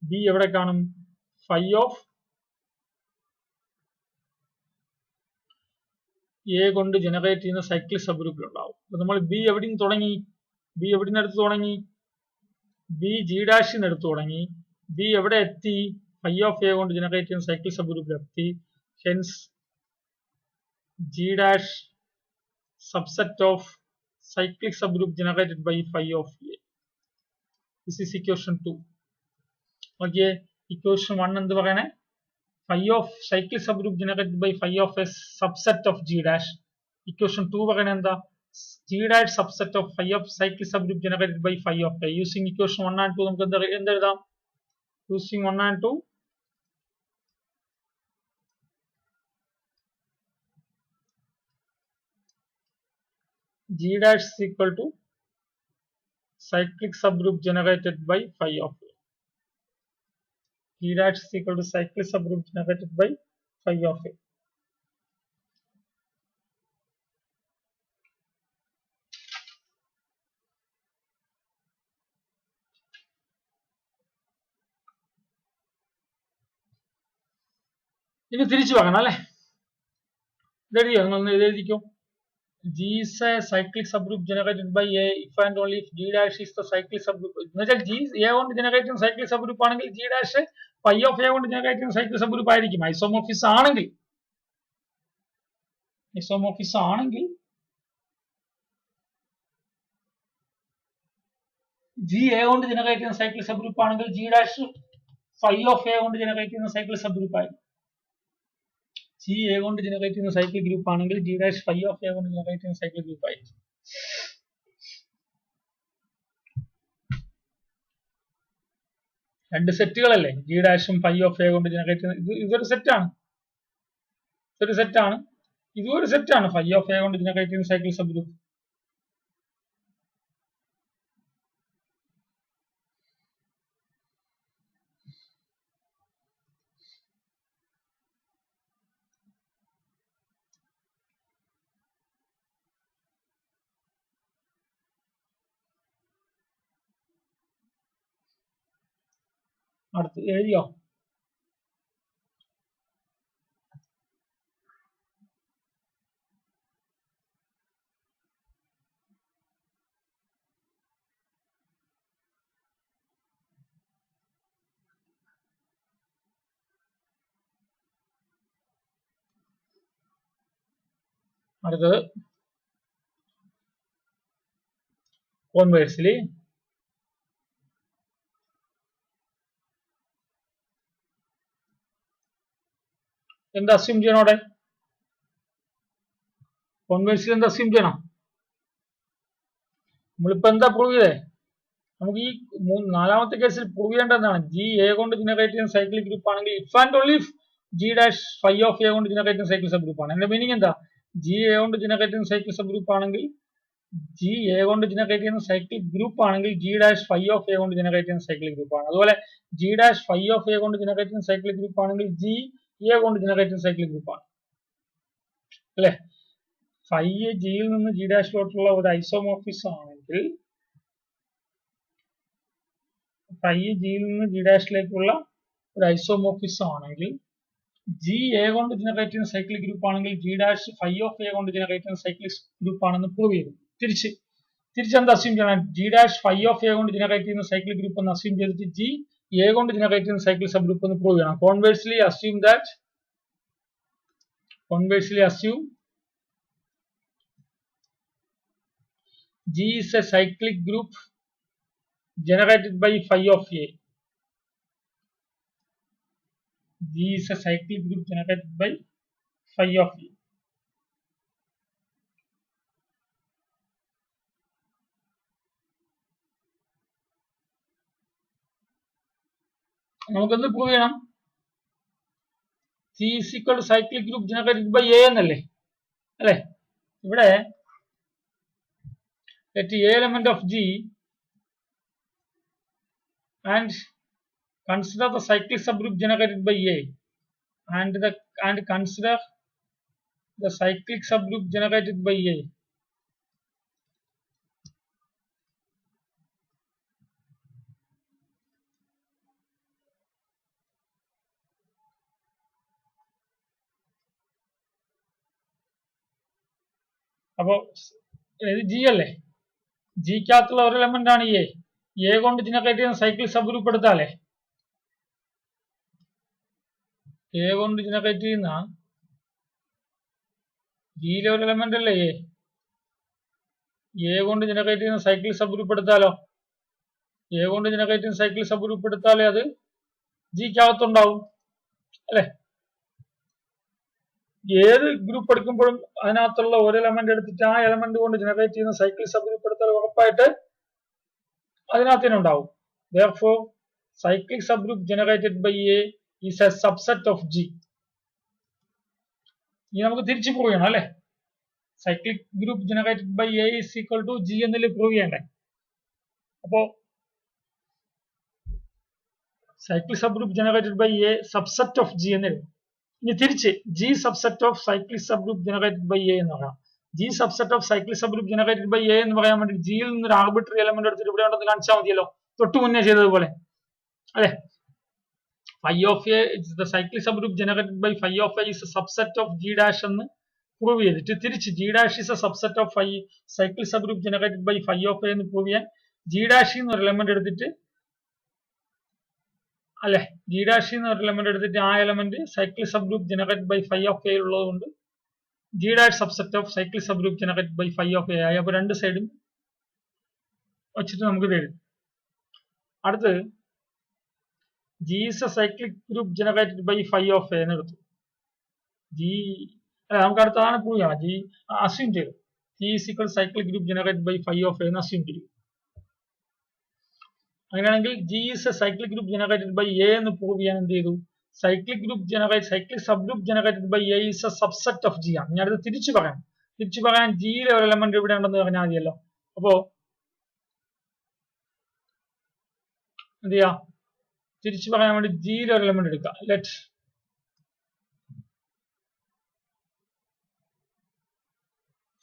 B എവിടെ കാണും? phi of A കൊണ്ട് ജനറേറ്റ് ചെയ്യുന്ന സൈക്കിൾ സബ് ഗ്രൂപ്പിൽ ഉണ്ടാവും. അപ്പൊ നമ്മൾ ബി എവിടെ നിന്ന് തുടങ്ങി? ബി എവിടെ നിന്ന് എടുത്ത് തുടങ്ങി? ബി ജി ഡാഷിൽ നിന്ന് എടുത്ത് തുടങ്ങി. ബി എവിടെ എത്തി? phi of A കൊണ്ട് ജനറേറ്റ് ചെയ്യുന്ന സൈക്കിൾ സബ് ഗ്രൂപ്പിൽ എത്തി. Hence G dash subset of cyclic subgroup generated by phi of A. This is equation 2. Okay, equation 1 എന്ത് പറയണേ? phi of cyclic subgroup generated by phi of a subset of G dash. Equation 2 പറയണേ എന്താ? G dash subset of phi of cyclic subgroup generated by phi of A. Using equation 1 and 2 നമുക്ക് എന്ത് എഴുതാം? Using 1 and 2, G dash is equal to cyclic subgroup generated by phi of A. G dash is equal to cyclic subgroup generated by phi of A. ഇനി തിരിച്ചു പറയണം അല്ലേ? ഇതെഴുതിയോ? നിങ്ങൾ എഴുതിക്കോ. G is a cyclic subgroup generated by A if and only if G dash is the cyclic subgroup. എന്ന് വെച്ചാൽ G A കൊണ്ട് ജനറേറ്റ് ചെയ്യുന്ന സൈക്ലിക് സബ് ഗ്രൂപ്പ് ആണെങ്കിൽ G dash phi of A കൊണ്ട് ജനറേറ്റ് ചെയ്യുന്ന സൈക്ലിക് സബ് ഗ്രൂപ്പ് ആയിരിക്കും. ഐസോമോർഫിസം ആണെങ്കിൽ G A കൊണ്ട് ജനറേറ്റ് ചെയ്യുന്ന സൈക്ലിക് സബ് ഗ്രൂപ്പ് ആണെങ്കിൽ G dash phi of A കൊണ്ട് ജനറേറ്റ് ചെയ്യുന്ന സൈക്ലിക് സബ് ഗ്രൂപ്പ് ആയിരിക്കും. G A കൊണ്ട് ജനറേറ്റ് ചെയ്യുന്ന സൈക്ലിക് ഗ്രൂപ്പ് ആണെങ്കിൽ G dash phi of A കൊണ്ട് ജനറേറ്റ് ചെയ്യുന്ന സൈക്ലിക് ഗ്രൂപ്പ് ആയിരിക്കും. രണ്ട് സെറ്റുകളല്ലേ? G ഡാഷും phi of A കൊണ്ട് ജനറേറ്റ് ചെയ്യുന്ന ഇതൊരു സെറ്റാണ്. ഇതൊരു സെറ്റാണ്. ഇതും ഒരു സെറ്റാണ്. phi of A കൊണ്ട് ജനറേറ്റ് ചെയ്യുന്ന സൈക്ലിക് സബ് ഗ്രൂപ്പ്. അടുത്ത് എഴുതിയോ? അടുത്തത് കോൺവേഴ്സിലി എന്താ അസ്യൂം ചെയ്യണം? അവിടെ കോൺവേഴ്സിൽ എന്താ അസ്യൂം ചെയ്യണം? നമ്മളിപ്പോ എന്താ പ്രൂവ് ചെയ്തേ? നമുക്ക് ഈ നാലാമത്തെ കേസിൽ പ്രൂവ് ചെയ്യേണ്ടതാണ് ജി എ കൊണ്ട് ജനറേറ്റ് ചെയ്യുന്ന സൈക്ലിക് ഗ്രൂപ്പ് ആണെങ്കിൽ if and only if G dash phi of A കൊണ്ട് ജനറേറ്റ് ചെയ്യുന്ന സൈക്ലിക് സബ് ഗ്രൂപ്പ് ആണ്. എന്റെ മീനിങ് എന്താ? ജി എ കൊണ്ട് ജനറേറ്റ് ചെയ്യുന്ന സൈക്ലിക് സബ് ഗ്രൂപ്പ് ആണെങ്കിൽ ജി എ കൊണ്ട് ജനറേറ്റ് ചെയ്യുന്ന സൈക്ലിക് ഗ്രൂപ്പ് ആണെങ്കിൽ G dash phi of A കൊണ്ട് ജനറേറ്റ് ചെയ്യുന്ന സൈക്ലിക് ഗ്രൂപ്പ് ആണ്. അതുപോലെ G dash phi of A കൊണ്ട് ജനറേറ്റ് ചെയ്യുന്ന സൈക്ലിക് ഗ്രൂപ്പ് ആണെങ്കിൽ ജി എ കൊണ്ട് ജനറേറ്റ് ചെയ്യുന്ന സൈക്ലിക് ഗ്രൂപ്പ് ആണ്. അല്ലെ? ഫൈ ജിയിൽ നിന്ന് ജി ഡാഷിലോട്ടുള്ള ഒരു ഐസോമോർഫിസം ആണെങ്കിൽ ഫൈ ജിയിൽ നിന്ന് ജി ഡാഷിലേക്കുള്ള ഒരു ഐസോമോർഫിസം ആണെങ്കിൽ ജി എ കൊണ്ട് ജനറേറ്റ് ചെയ്യുന്ന സൈക്ലിക് ഗ്രൂപ്പ് ആണെങ്കിൽ G dash phi of A കൊണ്ട് ജനറേറ്റ് ചെയ്യുന്ന സൈക്ലിക് ഗ്രൂപ്പ് ആണെന്ന് പ്രൂവ് ചെയ്തു. തിരിച്ചെന്ത് അസ്യൂം ചെയ്യണം? G dash phi of A കൊണ്ട് ജനറേറ്റ് ചെയ്യുന്ന സൈക്ലിക് ഗ്രൂപ്പ് എന്ന് അസ്യൂം ചെയ്തിട്ട് ജി എ കൊണ്ട് ജനറേറ്റ് ചെയ്യുന്ന സൈക്ലിക് സബ് ഗ്രൂപ്പ് എന്ന് പ്രൂവ് ചെയ്യണം. Conversely assume G is a cyclic group generated by phi of A. G is a cyclic group generated by phi of A. നമുക്കെന്ത് പ്രൂവ് ചെയ്യണം? G is equal to cyclic group generated by A എന്നല്ലേ? അല്ലെ? ഇവിടെ let A element of G and consider the cyclic subgroup generated by A and consider the cyclic subgroup generated by A. അപ്പോ ഇത് ജി അല്ലേ? ജിക്കകത്തുള്ള ഒരു എലമെന്റ് ആണ് എ കൊണ്ട് ജനറേറ്റ് ചെയ്യുന്ന സൈക്ലിക് സബ് ഗ്രൂപ്പ് എടുത്താലേ എ കൊണ്ട് ജനറേറ്റ് ചെയ്യുന്ന ജിയിലെ ഒരു എലമെന്റ് അല്ലേ എ കൊണ്ട് ജനറേറ്റ് ചെയ്യുന്ന സൈക്ലിക് സബ് ഗ്രൂപ്പ് എടുത്താലോ? എ കൊണ്ട് ജനറേറ്റ് ചെയ്യുന്ന സൈക്ലിക് സബ് ഗ്രൂപ്പ് എടുത്താലേ അത് ജിക്കകത്തുണ്ടാവും അല്ലെ? ഏത് ഗ്രൂപ്പ് എടുക്കുമ്പോഴും അതിനകത്തുള്ള ഒരു എലമെന്റ് എടുത്തിട്ട് ആ എലമെന്റ് കൊണ്ട് ജനറേറ്റ് ചെയ്യുന്ന സൈക്ലിക് സബ് ഗ്രൂപ്പ് എടുത്താൽ ഉറപ്പായിട്ട് അതിനകത്ത് തന്നെ ഉണ്ടാവും. Therefore, cyclic subgroup generated by A is a subset of G. ഇനി നമുക്ക് തിരിച്ചു പ്രൂവ് ചെയ്യണം അല്ലെ? Cyclic group generated by a is equal to g എന്നല്ലേ പ്രൂവ് ചെയ്യണ്ടേ? അപ്പോ cyclic subgroup generated by a subset of g എന്ന്. ഇനി തിരിച്ച് g subset of cyclic subgroup generated by a എന്ന് പറയാം. G subset of cyclic subgroup generated by a എന്ന് പറയാൻ വേണ്ടി ജിയിൽ നിന്ന് ഒരു ആർബിട്രറി എലമെന്റ് എടുത്തിട്ട് ഇവിടെ ഉണ്ടെന്ന് കാണിച്ചാൽ മതിയല്ലോ, തൊട്ട് മുന്നേ ചെയ്തതുപോലെ അല്ലെ? Phi of a the cyclic subgroup generated by phi of a is a subset of G dash എന്ന് പ്രൂവ് ചെയ്തിട്ട് തിരിച്ച് g dash is a subset of phi cyclic subgroup generated by phi of a എന്ന് പ്രൂവ് ചെയ്യാൻ ജി ഡാഷിൽ നിന്ന് ഒരു എലമെന്റ് എടുത്തിട്ട് അല്ലെ? ജി ഡാഷിൽ നിന്ന് ഒരു എലമെന്റ് എടുത്തിട്ട് ആ element cyclic subgroup generated by phi of a ഉള്ളതുകൊണ്ട് G dash subset of cyclic subgroup generated by phi of a ആയി. അപ്പൊ രണ്ട് സൈഡും വെച്ചിട്ട് നമുക്ക് എഴുതാം. അടുത്ത് G is a cyclic group generated by phi of a എന്ന് എടുത്തു. ജി നമുക്ക് അടുത്താണ് പ്രൂവ് ചെയ്യണം. ജി അസ്യൂം ചെയ്തു G is equal cyclic group generated by phi of a എന്ന് അസ്യൂം ചെയ്തു. അങ്ങനെയാണെങ്കിൽ G is a cyclic group generated by a എന്ന് പ്രൂവ് ചെയ്യാൻ എന്ത് ചെയ്തു? Cyclic subgroup generated by a is a subset of g ആണ്. ഞാനത് തിരിച്ചു പറയാൻ ജിയിലെ ഒരു എലമെന്റ് ഇവിടെ ഉണ്ടെന്ന് പറഞ്ഞാൽ മതിയല്ലോ. അപ്പോ എന്ത് ചെയ്യാം? തിരിച്ചു പറയാൻ വേണ്ടി ജിയിലെ ഒരു എലമെന്റ് എടുക്കാം. Let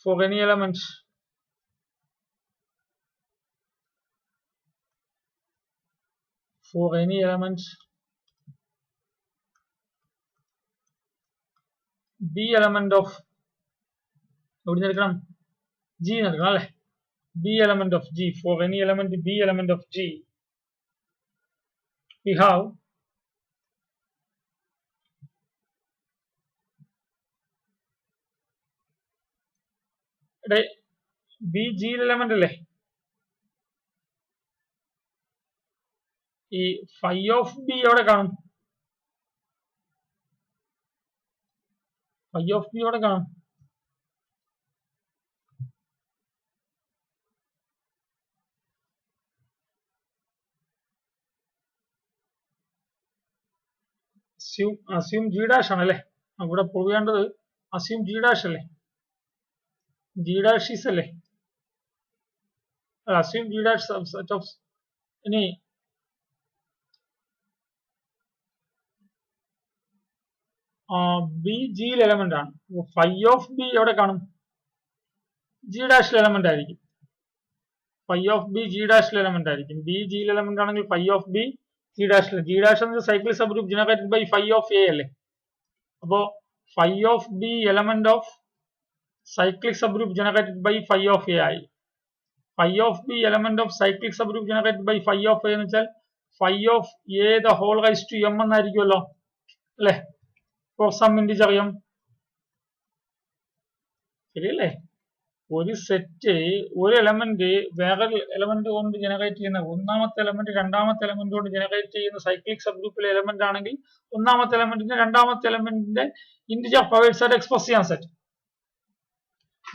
for any element b element of എവിടെ എടുക്കണം? ജി എടുക്കണം അല്ലെ? b element of G, for any element b element of G, we have B G element അല്ലേ? ഈ ഫൈ ഓഫ് ബി എവിടെ കാണും? ഫൈ ഓഫ് ബി എവിടെ കാണും? അസ്യൂം ജി ഡാഷ് ആണല്ലേ ഇവിടെ പ്രൂവ് ചെയ്യേണ്ടത് അസ്യൂം ജി ഡാഷ് അല്ലേ ജി ഡാഷ് ഈസ് അല്ലേ assume G dash subset of ഇനി ബി ജിയിൽ എലമെന്റ് ആണ് ഫൈ ഓഫ് ബി എവിടെ കാണും ജി ഡാഷിൽ എലമെന്റ് ആയിരിക്കും ഫൈ ഓഫ് ബി ജി ഡാഷിൽ എലമെന്റ് ആയിരിക്കും ബി ജിയിൽ എലമെന്റ് ആണെങ്കിൽ phi of b G dash എന്നത് cycle subgroup generated by phi of a അല്ലേ അപ്പോ phi of b element of cyclic subgroup generated by phi of a ആയി phi of b element of cyclic subgroup generated by phi of a എന്ന് വെച്ചാൽ phi of a the whole raise to m എന്നായിരിക്കുമല്ലോ അല്ലെ ഫോർ സം ഇന്റിജർ എം ശരിയല്ലേ ഒരു സെറ്റ് ഒരു എലമെന്റ് വേറൊരു എലമെന്റ് കൊണ്ട് ജനറേറ്റ് ചെയ്യുന്ന ഒന്നാമത്തെ എലമെന്റ് രണ്ടാമത്തെ എലമെന്റ് കൊണ്ട് ജനറേറ്റ് ചെയ്യുന്ന സൈക്ലിക് സബ് ഗ്രൂപ്പിലെ എലമെന്റ് ആണെങ്കിൽ ഒന്നാമത്തെ എലമെന്റിന്റെ രണ്ടാമത്തെ എലമെന്റിന്റെ ഇന്റിജർ പവേഴ്സ് ആയിട്ട് എക്സ്പ്രസ് ചെയ്യാൻ set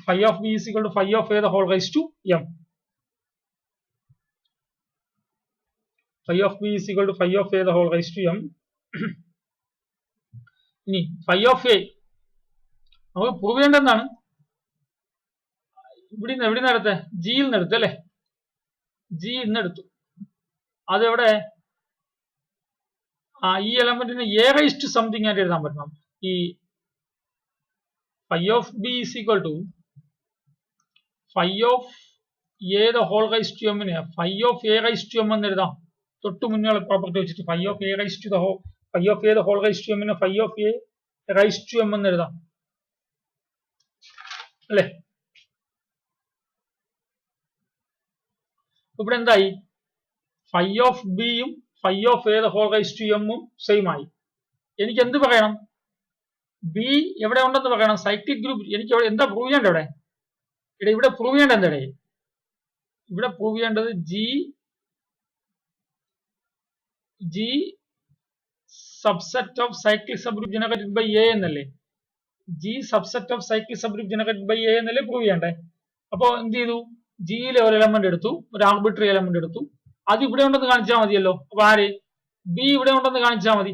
phi of b is equal to phi of a the whole raise to m phi of b is equal to phi of a the whole raise to m ഇനി ഫൈ ഓഫ് എ നമുക്ക് പ്രൂവ് ചെയ്യേണ്ടതാണ് എവിടെ എടുത്തേ ജിയിൽ നിന്ന് എടുത്തു അല്ലെ ജി ഇന്ന് എടുത്തു അതെവിടെ ഈ എലമെന്റിന് എ റൈസ് ടു സംതിങ് ആയിട്ട് എഴുതാൻ പറ്റണം ഈ phi of b is equal to phi of a the whole raise to എമ്മിന് phi of a raise to m എന്ന് എഴുതാം തൊട്ട് മുന്നേ പ്രോപ്പർട്ടി വെച്ചിട്ട് phi of a raise to the whole phi of a the whole raise to എമ്മിന് phi of a raise to m എന്ന് എഴുതാം അല്ലേ ഇവിടെ എന്തായി ഫൈ ഓഫ് ബിയും phi of a the whole raise to എമ്മും സെയിം ആയി എനിക്ക് എന്ത് പറയണം ബി എവിടെ ഉണ്ടെന്ന് പറയണം സൈക്ലിക് ഗ്രൂപ്പ് എനിക്ക് എന്താ പ്രൂവ് ചെയ്യേണ്ടത് ഇവിടെ പ്രൂവ് ചെയ്യേണ്ടത് എന്താ ഇവിടെ പ്രൂവ് ചെയ്യേണ്ടത് G subset of cyclic subgroup generated by a എന്നല്ലേ G subset of cyclic subgroup generated by a എന്നല്ലേ പ്രൂവ് ചെയ്യണ്ടേ അപ്പോ എന്ത് ചെയ്തു ജിയിലെ ഒരു എലമെന്റ് എടുത്തു ഒരു ആർബിട്രറി എലമെന്റ് എടുത്തു അത് ഇവിടെ ഉണ്ടെന്ന് കാണിച്ചാൽ മതിയല്ലോ അപ്പൊ ആര് ബി ഇവിടെ ഉണ്ടെന്ന് കാണിച്ചാൽ മതി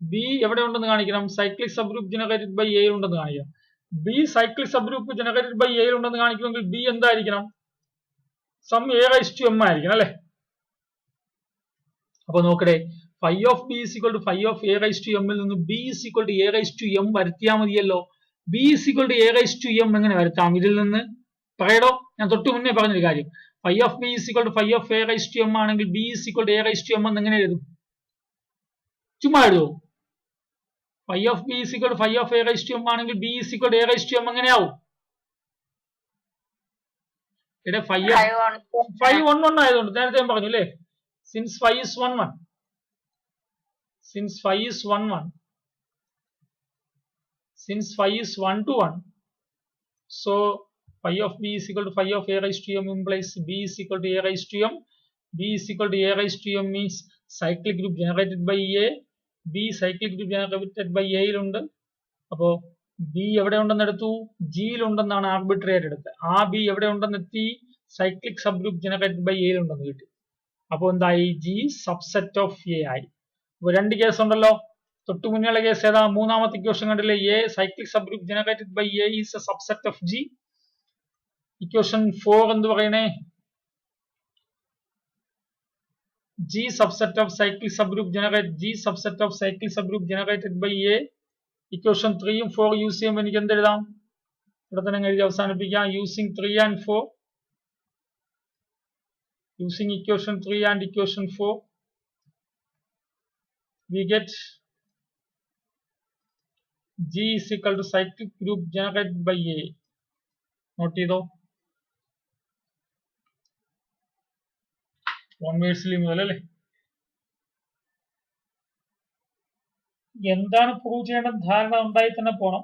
ബി എവിടെ ഉണ്ടെന്ന് കാണിക്കണം cyclic subgroup generated by a ഉണ്ടെന്ന് കാണിക്കണം b cyclic subgroup generated by a ഉണ്ടെന്ന് കാണിക്കുമെങ്കിൽ ബി എന്തായിരിക്കണം some a raise to m ആയിരിക്കണം അല്ലെ അപ്പൊ നോക്കട്ടെ phi of b is equal to phi of a raise to എമ്മിൽ നിന്ന് b is equal to a raise to m വരുത്തിയാൽ മതിയല്ലോ b is equal to a raise to m എങ്ങനെ വരുത്താം ഇതിൽ നിന്ന് പറയടോ ഞാൻ തൊട്ട് മുന്നേ പറഞ്ഞൊരു കാര്യം phi of b is equal to phi of a raise to m ആണെങ്കിൽ b is equal to a raise to m എന്ന് എങ്ങനെ എഴുതും ചുമ്മാ എഴുതുമോ phi of b is equal to phi of a raise to m ആണെങ്കിൽ b is equal to a raise to m എങ്ങനെയാവും ഇവിടെ ഫൈവ് 1 ആയതുകൊണ്ട് നേരത്തെ ഞാൻ പറഞ്ഞു അല്ലേ since phi is 1 1 since phi is 1 1 since phi is 1 to 1 so phi of b is equal to phi of a raised to m implies b is equal to a raised to m b is equal to a raised to m means cyclic group generated by a b cyclic group generated by a ilundu appo b evade undennu eduthu g il undennaanu arbitrary aayittu eduthe aa b evade undennu etti cyclic subgroup generated by a il undennu kitti appo endai g subset of a ആയി രണ്ട് കേസ് ഉണ്ടല്ലോ തൊട്ട് മുന്നേയുള്ള കേസ് ഏതാ മൂന്നാമത്തെ ഇക്വേഷൻ കണ്ടില്ലേ a cyclic subgroup generated by a is a subset of g equation 4 എന്ത് പറയണേ g subset of cyclic subgroup generated by a equation 3 ഉം 4 യൂസ് ചെയ്യുമ്പോൾ എനിക്ക് എന്ത് എഴുതാം ഇവിടെ തന്നെ എഴുതി അവസാനിപ്പിക്കാം using 3 and 4 using equation 3 and equation 4 we get G is equal to cyclic group generated by A. Note ചെയ്തോ 1 വേഴ്സിൽ മുതൽ അല്ലേ എന്താണ് പ്രൂവ് ചെയ്യേണ്ട ധാരണ ഉണ്ടായി തന്നെ പോണം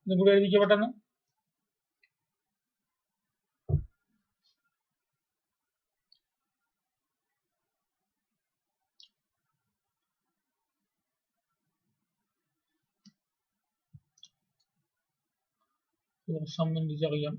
ഇതും കൂടി എഴുതിക്കുക പെട്ടെന്ന്. സംബന്ധിച്ചറിയാം.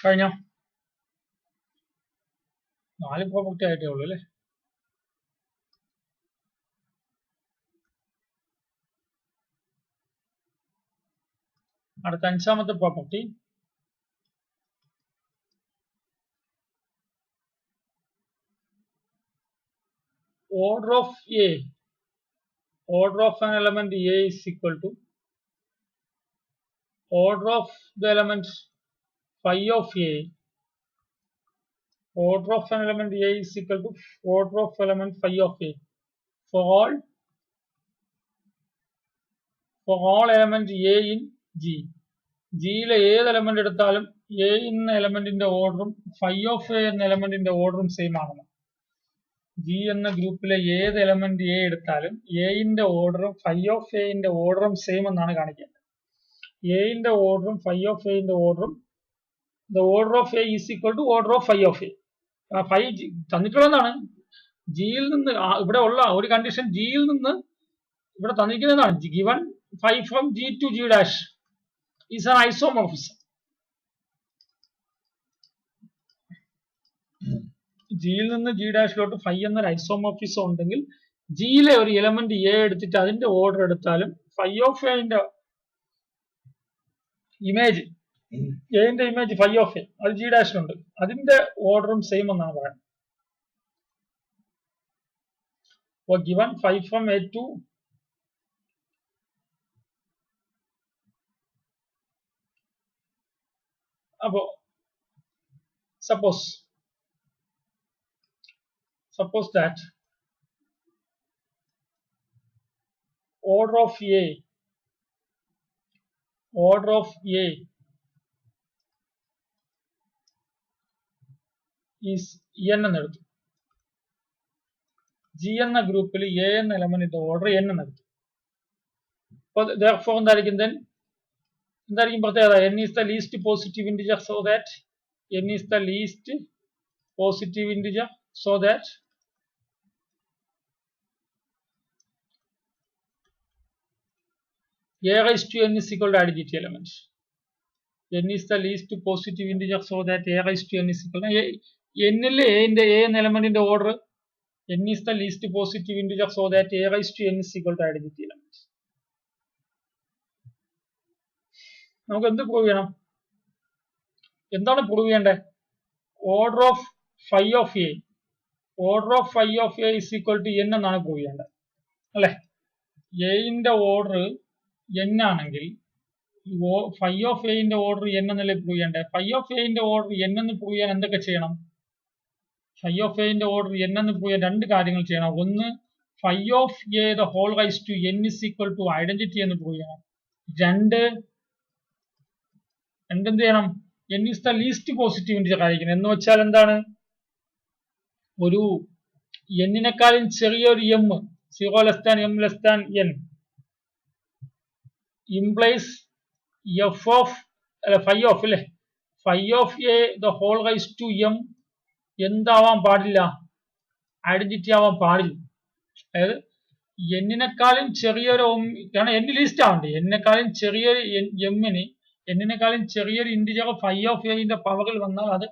കഴിഞ്ഞോ? 4 പ്രോപ്പർട്ടി ആയിട്ടേ ഉള്ളൂ അല്ലേ? അടുത്ത 5ാമത്തെ property, order of A, order of an element A is equal to order of the element phi of A. Order of an element A is equal to order of element phi of A for all element A in G. ജിയിലെ ഏത് എലമെന്റ് എടുത്താലും എ എന്ന എലമെന്റിന്റെ ഓർഡറും ഫൈ ഓഫ് എ എന്ന എലമെന്റിന്റെ ഓർഡറും സെയിം ആണെന്ന്. ജി എന്ന ഗ്രൂപ്പിലെ ഏത് എലമെന്റ് എ എടുത്താലും എന്റെ ഓർഡറും ഫൈ ഓഫ് എന്റെ ഓർഡറും സെയിം എന്നാണ് കാണിക്കേണ്ടത്. എന്റെ ഓർഡറും ഫൈ ഓഫ് എന്റെ ഓർഡറും the order of a is equal to order of phi of a. Phi തന്നിട്ടുള്ളതാണ്. ജിയിൽ നിന്ന് ഇവിടെ ഉള്ള ഒരു കണ്ടീഷൻ, ജിയിൽ നിന്ന് ഇവിടെ തന്നിരിക്കുന്നതാണ്. Given phi from G to G dash is an isomorphism. ജിയിൽ നിന്ന് ജി ഡാഷിലോട്ട് ഫൈ എന്നൊരു ഐസോമോർഫിസം ഉണ്ടെങ്കിൽ ജിയിലെ ഒരു എലമെന്റ് എ എടുത്തിട്ട് അതിന്റെ ഓർഡർ എടുത്താലും ഫൈ ഓഫ് എന്റെ ഇമേജ്, എന്റെ ഇമേജ് ഫൈ ഓഫ് എ അത് ജി ഡാഷിലുണ്ട്, അതിന്റെ ഓർഡറും സെയിം എന്നാണ് പറയുന്നത്. Given phi from a to അപ്പോ suppose that order of A is n എന്നെടുത്തു. ജി എന്ന ഗ്രൂപ്പിൽ എ എന്ന എലമെന്റിന്റെ ഓർഡർ n എന്നെടുത്തു. അപ്പോൾ therefore എന്തായിരിക്കും പ്രത്യേകത? n is the least positive integer so that n is the least positive integer so that a raised to n is equal to identity element. n is the least positive integer so that a raised to n is equal to n ൽ a എന്ന എലമെന്റിന്റെ order n is the least positive integer so that a raised to n is equal to identity element. നമുക്ക് എന്ത് പ്രൂവ് ചെയ്യണം? എന്താണ് പ്രൂവ് ചെയ്യേണ്ടത്? Order of phi of a is equal to n എന്നാണ് പ്രൂവ് ചെയ്യേണ്ടത് അല്ലെ? എന്റെ ഓർഡർ n ആണെങ്കിൽ ഫൈ ഓഫ് എന്റെ ഓർഡർ n എന്നല്ലേ പ്രൂവ് ചെയ്യേണ്ടത്? ഫൈ ഓഫ് എന്റെ ഓർഡർ n എന്ന് പ്രൂവ് ചെയ്യാൻ എന്തൊക്കെ ചെയ്യണം? ഫൈ ഓഫ് എന്റെ ഓർഡർ n എന്ന് പ്രൂവ് ചെയ്യാൻ 2 കാര്യങ്ങൾ ചെയ്യണം. ഒന്ന്, phi of a the whole raise to n is equal to identity എന്ന് പ്രൂവ് ചെയ്യണം. രണ്ട് എന്ത് ചെയ്യണം? n is the least positive integer ആയിരിക്കണം. എന്ന് വെച്ചാൽ എന്താണ്? ഒരു n-നേക്കാളും ചെറിയൊരു m, 0 less than m less than n implies f of phi of അല്ലെ phi of a the whole raise to m എന്താവാൻ പാടില്ല, ഐഡന്റിറ്റി ആവാൻ പാടില്ല. അതായത് എന്നിനെക്കാളും ചെറിയൊരു കാരണം n ലീസ്റ്റ് ആവണ്ടേ, എന്നിനെക്കാളും ചെറിയൊരു എമ്മിന് എന്നിനെക്കാളും ചെറിയൊരു ഇന്റിജർ ഫൈ ഓഫ് എന്റെ പവറിൽ വന്നാൽ അത്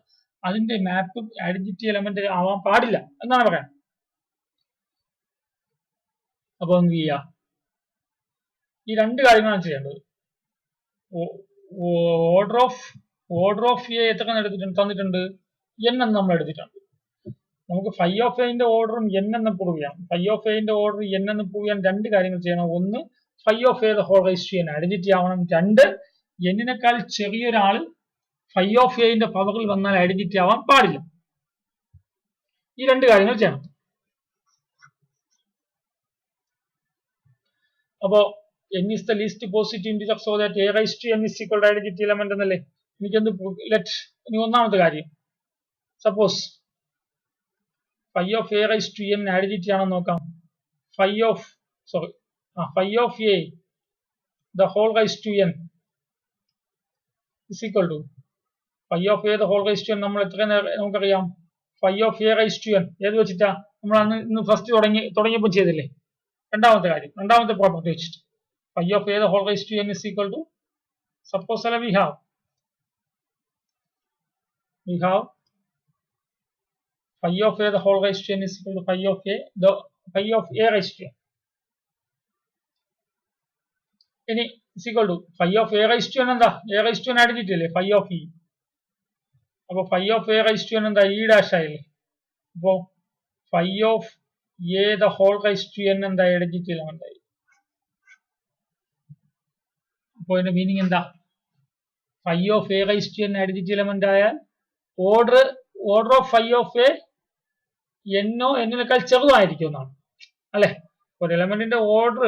അതിന്റെ മാപ്പ് ഐഡന്റിറ്റി എലമെന്റ് ആവാൻ പാടില്ല എന്നാണ് പറയാൻ. അപ്പൊ എന്ത് ചെയ്യാ, ഈ രണ്ട് കാര്യങ്ങളാണ് ചെയ്യേണ്ടത്. ഓർഡർ ഓഫ് എ എത്ര തന്നിട്ടുണ്ട്, n എന്ന് നമ്മൾ എടുത്തിട്ടുണ്ട്. നമുക്ക് ഫൈ ഓഫ് എന്റെ ഓർഡറും n എന്ന് പ്രൂവ് ചെയ്യാം. ഫൈ ഓഫ് എന്റെ ഓർഡർ n എന്ന് പ്രൂവ് ചെയ്യാൻ രണ്ട് കാര്യങ്ങൾ ചെയ്യണം. ഒന്ന്, phi of a whole raise to n identity ആവണം. രണ്ട്, എന്നിനേക്കാൾ ചെറിയൊരാൾ ഫൈ ഓഫ് എന്റെ പവറിൽ വന്നാൽ ഐഡന്റിറ്റി ആവാൻ പാടില്ല. ഈ രണ്ട് കാര്യങ്ങൾ ചെയ്യണം. അപ്പോ n is the least positive integer so that a raised to n is equal to identity element എന്നല്ലേ. എനിക്കെന്ത് ഇനി ഒന്നാമത്തെ കാര്യം, suppose phi of a raise to n identity ആണെന്ന് നോക്കാം. Phi of a the whole raise to n is equal to phi of a the whole raise to n നമ്മൾ എത്ര നമുക്കറിയാം, phi of a raise to n ഏത് വെച്ചിട്ടാ നമ്മൾ അന്ന് ഇന്ന് ഫസ്റ്റ് തുടങ്ങിയപ്പോൾ ചെയ്തില്ലേ. രണ്ടാമത്തെ കാര്യം, രണ്ടാമത്തെ പ്രോപ്പർട്ടി വെച്ചിട്ട് phi of a the whole raise to n is equal to, suppose we have phi of a the whole raised to n is equal to phi of a raised to n. ഇനി is equal to phi of a raised to n എന്താ, a raised to n identity അല്ലേ phi of e. അപ്പൊ phi of a raised to n എന്താ, e ഡാഷ് ആയില്ലേ. അപ്പോ phi of a the whole raised to n എന്താ, ഐഡന്റിറ്റി എലമെന്റ് ആയി. അപ്പൊ അതിന്റെ മീനിങ് എന്താ, phi of a raised to n identity element ആയാൽ order of phi of a എന്നോ എന്നിനേക്കാൾ ചെറുതായിരിക്കും എന്നാണ് അല്ലെ. ഒരു എലമെന്റിന്റെ ഓർഡർ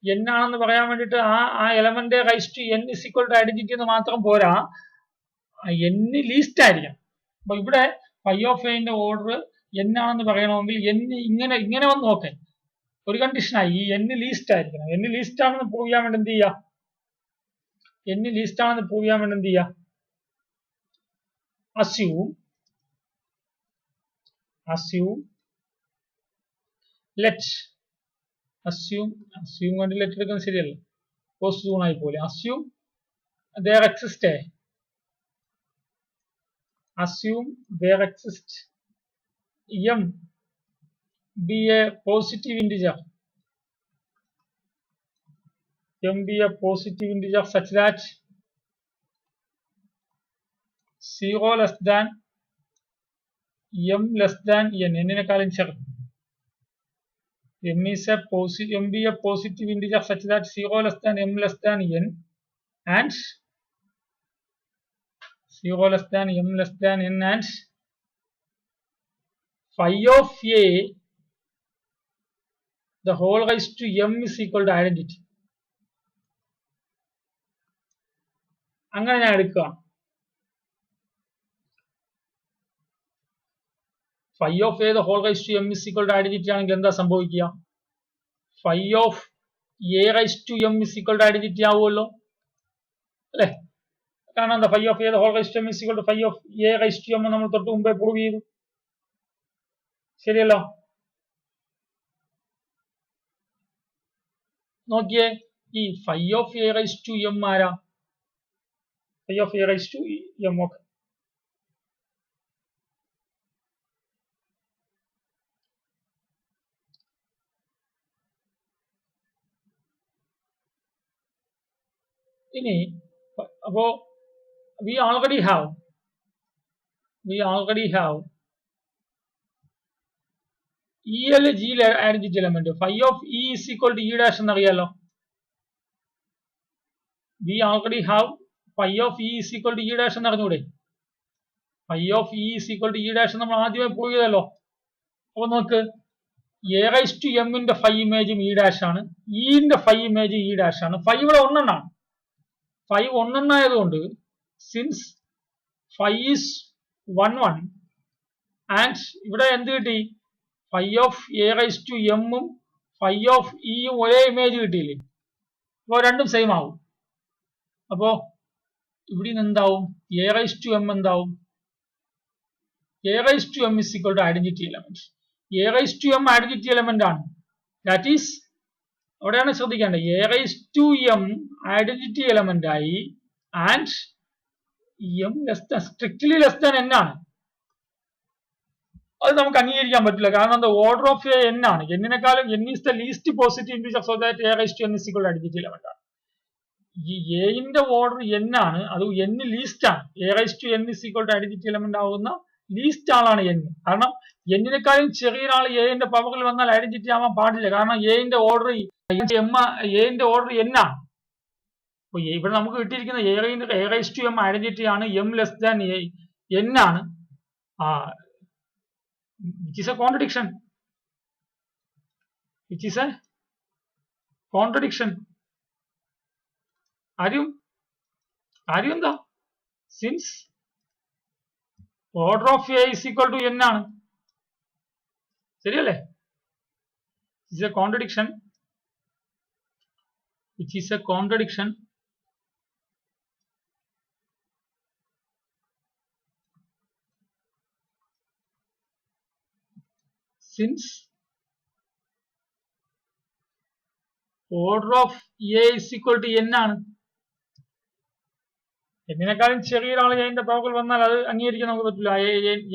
n ആണെന്ന് പറയാൻ വേണ്ടിട്ട് ആ element raise to n is equal to identity എന്ന് മാത്രം പോരാ, n ലീസ്റ്റ് ആയിരിക്കണം. അപ്പൊ ഇവിടെ phi of a ന്റെ ഓർഡർ n ആണെന്ന് പറയണമെങ്കിൽ n ഇങ്ങനെ വന്ന് നോക്കാൻ ഒരു കണ്ടീഷനായി, ഈ n ലീസ്റ്റ് ആയിരിക്കണം. n ലീസ്റ്റ് ആണെന്ന് പ്രൂവ് ചെയ്യാൻ വേണ്ടി എന്ത് ചെയ്യാ, n ലീസ്റ്റ് ആണെന്ന് പ്രൂവ് ചെയ്യാൻ വേണ്ടി എന്ത് ചെയ്യാ, assume കൊണ്ട് ലെറ്റ് എടുക്കുന്നത് ശരിയല്ല, പോസ്റ്റ് സൂൺ ആയി പോലെ. assume there exists m be a positive integer such that 0 less than m less than n എന്നിനെക്കാളും ചെറുത്. m be a positive integer such that 0 less than m less than n and 0 less than m less than n and phi of a the whole raised to m is equal to identity. അങ്ങനെ ഞാൻ എടുക്കുക. phi of a the whole raised to m is equal to identity ആണെങ്കിൽ എന്താ സംഭവിക്കുക, phi of a raised to m is equal to identity ആവുമല്ലോ അല്ലെ. കാരണം എന്താ, phi of a the whole raised to m is equal to phi of a raised to m നമ്മൾ തൊട്ട് മുമ്പേ പ്രൂവ് ചെയ്തു, ശരിയല്ലോ. നോക്കിയേ, ഈ phi of a raised to m ആരാ, phi of a raised to m. Okay, ഇനി അപ്പോ we already have e അല്ലെ g identity element. phi of e is equal to e dash എന്നറിയാലോ. we already have phi of e is equal to e dash എന്നറിഞ്ഞൂടെ. phi of e is equal to e dash നമ്മൾ ആദ്യമേ പ്രൂവ് ചെയ്തല്ലോ. അപ്പൊ നോക്ക്, a raised to m ന്റെ phi ഇമേജും e dash ആണ്, e ന്റെ phi ഇമേജ് e dash ആണ്. phi ഇവിടെ ഒന്നെണ്ണാണ്. phi ഒന്നെണ്ണായതുകൊണ്ട് സിൻസ് phi is 1 1 ആൻഡ് ഇവിടെ എന്ത് കിട്ടി, phi of a raised to m ഉം phi of e യും ഒരേ ഇമേജ് കിട്ടിയില്ലേ. അപ്പോ രണ്ടും സെയിം ആവും. അപ്പോ ഇവിടെ നിന്ന് എന്താവും എ റൈസ് ടു എം എന്താവും a raise to m is equal to identity element a raise to m identity element ആണ് ദാറ്റ് ഈസ് അവിടെയാണ് ശ്രദ്ധിക്കേണ്ടത് a raise to m identity element ആയി and m strictly less than n ആണ് അത് നമുക്ക് അംഗീകരിക്കാൻ പറ്റില്ല കാരണം എന്താ ഓർഡർ ഓഫ് എ എൻ ആണ് എന്നിനേക്കാളും n is the least positive integer so that a raise to n is equal to identity element ആണ് ഈ എന്റെ ഓർഡർ എൻ ആണ് അത് എൻ ലീസ്റ്റ് ആണ് a raise to n is equal to identity element ആവുന്ന ലീസ്റ്റ് ആളാണ് എൻ കാരണം എന്നിനേക്കാളും ചെറിയൊരാൾ എന്റെ പവറിൽ വന്നാൽ ഐഡന്റിറ്റി ആവാൻ പാടില്ല കാരണം എന്റെ ഓർഡർ എന്റെ ഓർഡർ എൻ ആണ് അപ്പൊ ഇവിടെ നമുക്ക് കിട്ടിയിരിക്കുന്ന a raise to m identity ആണ് എം ലെസ് ദാൻ എൻ ആണ് which is a contradiction ആരും എന്താ since order of a is equal to n ആണ് ശരിയല്ലേ it's a contradiction which is a contradiction since order of A is equal to n ആണ് എന്നിനേക്കാളും ചെറിയൊരാൾ എന്റെ പവറിൽ വന്നാൽ അത് അംഗീകരിക്കാൻ നമുക്ക് പറ്റില്ല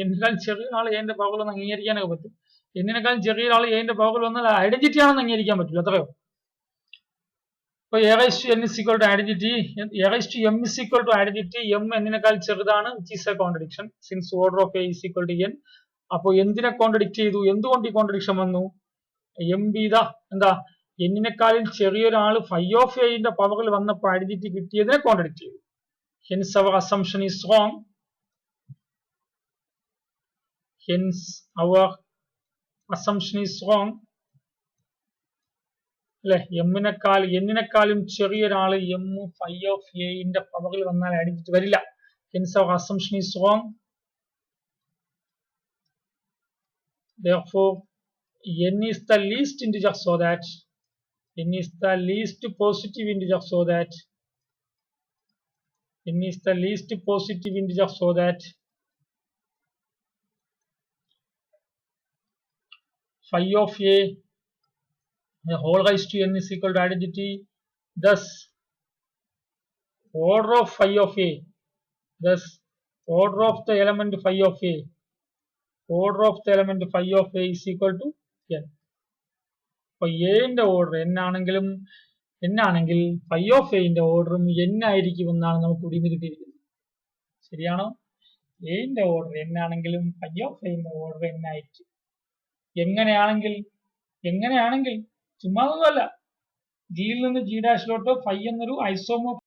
എന്നിനേക്കാളും ചെറിയൊരാൾ എന്റെ പവറിൽ വന്ന് അംഗീകരിക്കാനൊക്കെ പറ്റും എന്നിനേക്കാളും ചെറിയൊരാൾ എന്റെ പവറിൽ വന്നാൽ ഐഡന്റിറ്റി ആണെന്ന് അംഗീകരിക്കാൻ പറ്റില്ല അത്രയോ അപ്പൊ a raise to n is equal to identity a raise to m is equal to identity m എന്നിനേക്കാൾ ചെറുതാണ് which is a contradiction since order of A is equal to n അപ്പൊ എന്തിനെ കോൺട്രഡിക്ട് ചെയ്തു എന്തുകൊണ്ട് ഈ കോൺട്രഡിക്ഷൻ വന്നു എം ബി എന്താ എന്നിനേക്കാളും ചെറിയൊരാൾ ഫൈ ഓഫ് എന്റെ പവറിൽ വന്നപ്പോൾ ഐഡന്റിറ്റി കിട്ടിയതിനെ കോൺട്രഡിക്ട് ചെയ്തു hence our assumption is wrong അല്ലെ എന്നിനേക്കാളും ചെറിയൊരാൾ എം ഫൈ ഓഫ് എന്റെ പവറിൽ വന്നാൽ ഐഡന്റിറ്റി വരില്ല hence our assumption is wrong therefore n is the least integer so that n is the least positive integer so that n is the least positive integer so that phi of a the whole raised to n is equal to identity thus order of phi of a thus order of the element phi of a order of the element phi of a is equal to n അപ്പൊ എന്റെ ഓർഡർ n ആണെങ്കിൽ phi of a ന്റെ ഓർഡറും n ആയിരിക്കും എന്നാണ് നമുക്ക് ഇവിടെ നിന്ന് കിട്ടിയിരിക്കുന്നത് ശരിയാണോ എന്റെ ഓർഡർ n ആണെങ്കിലും phi of a ന്റെ ഓർഡർ n ആയിരിക്കും എങ്ങനെയാണെങ്കിൽ ചുമ്മാതൊന്നുമല്ല ജിയിൽ നിന്ന് ജി ഡാഷിലോട്ട് phi എന്നൊരു ഐസോമോർഫ്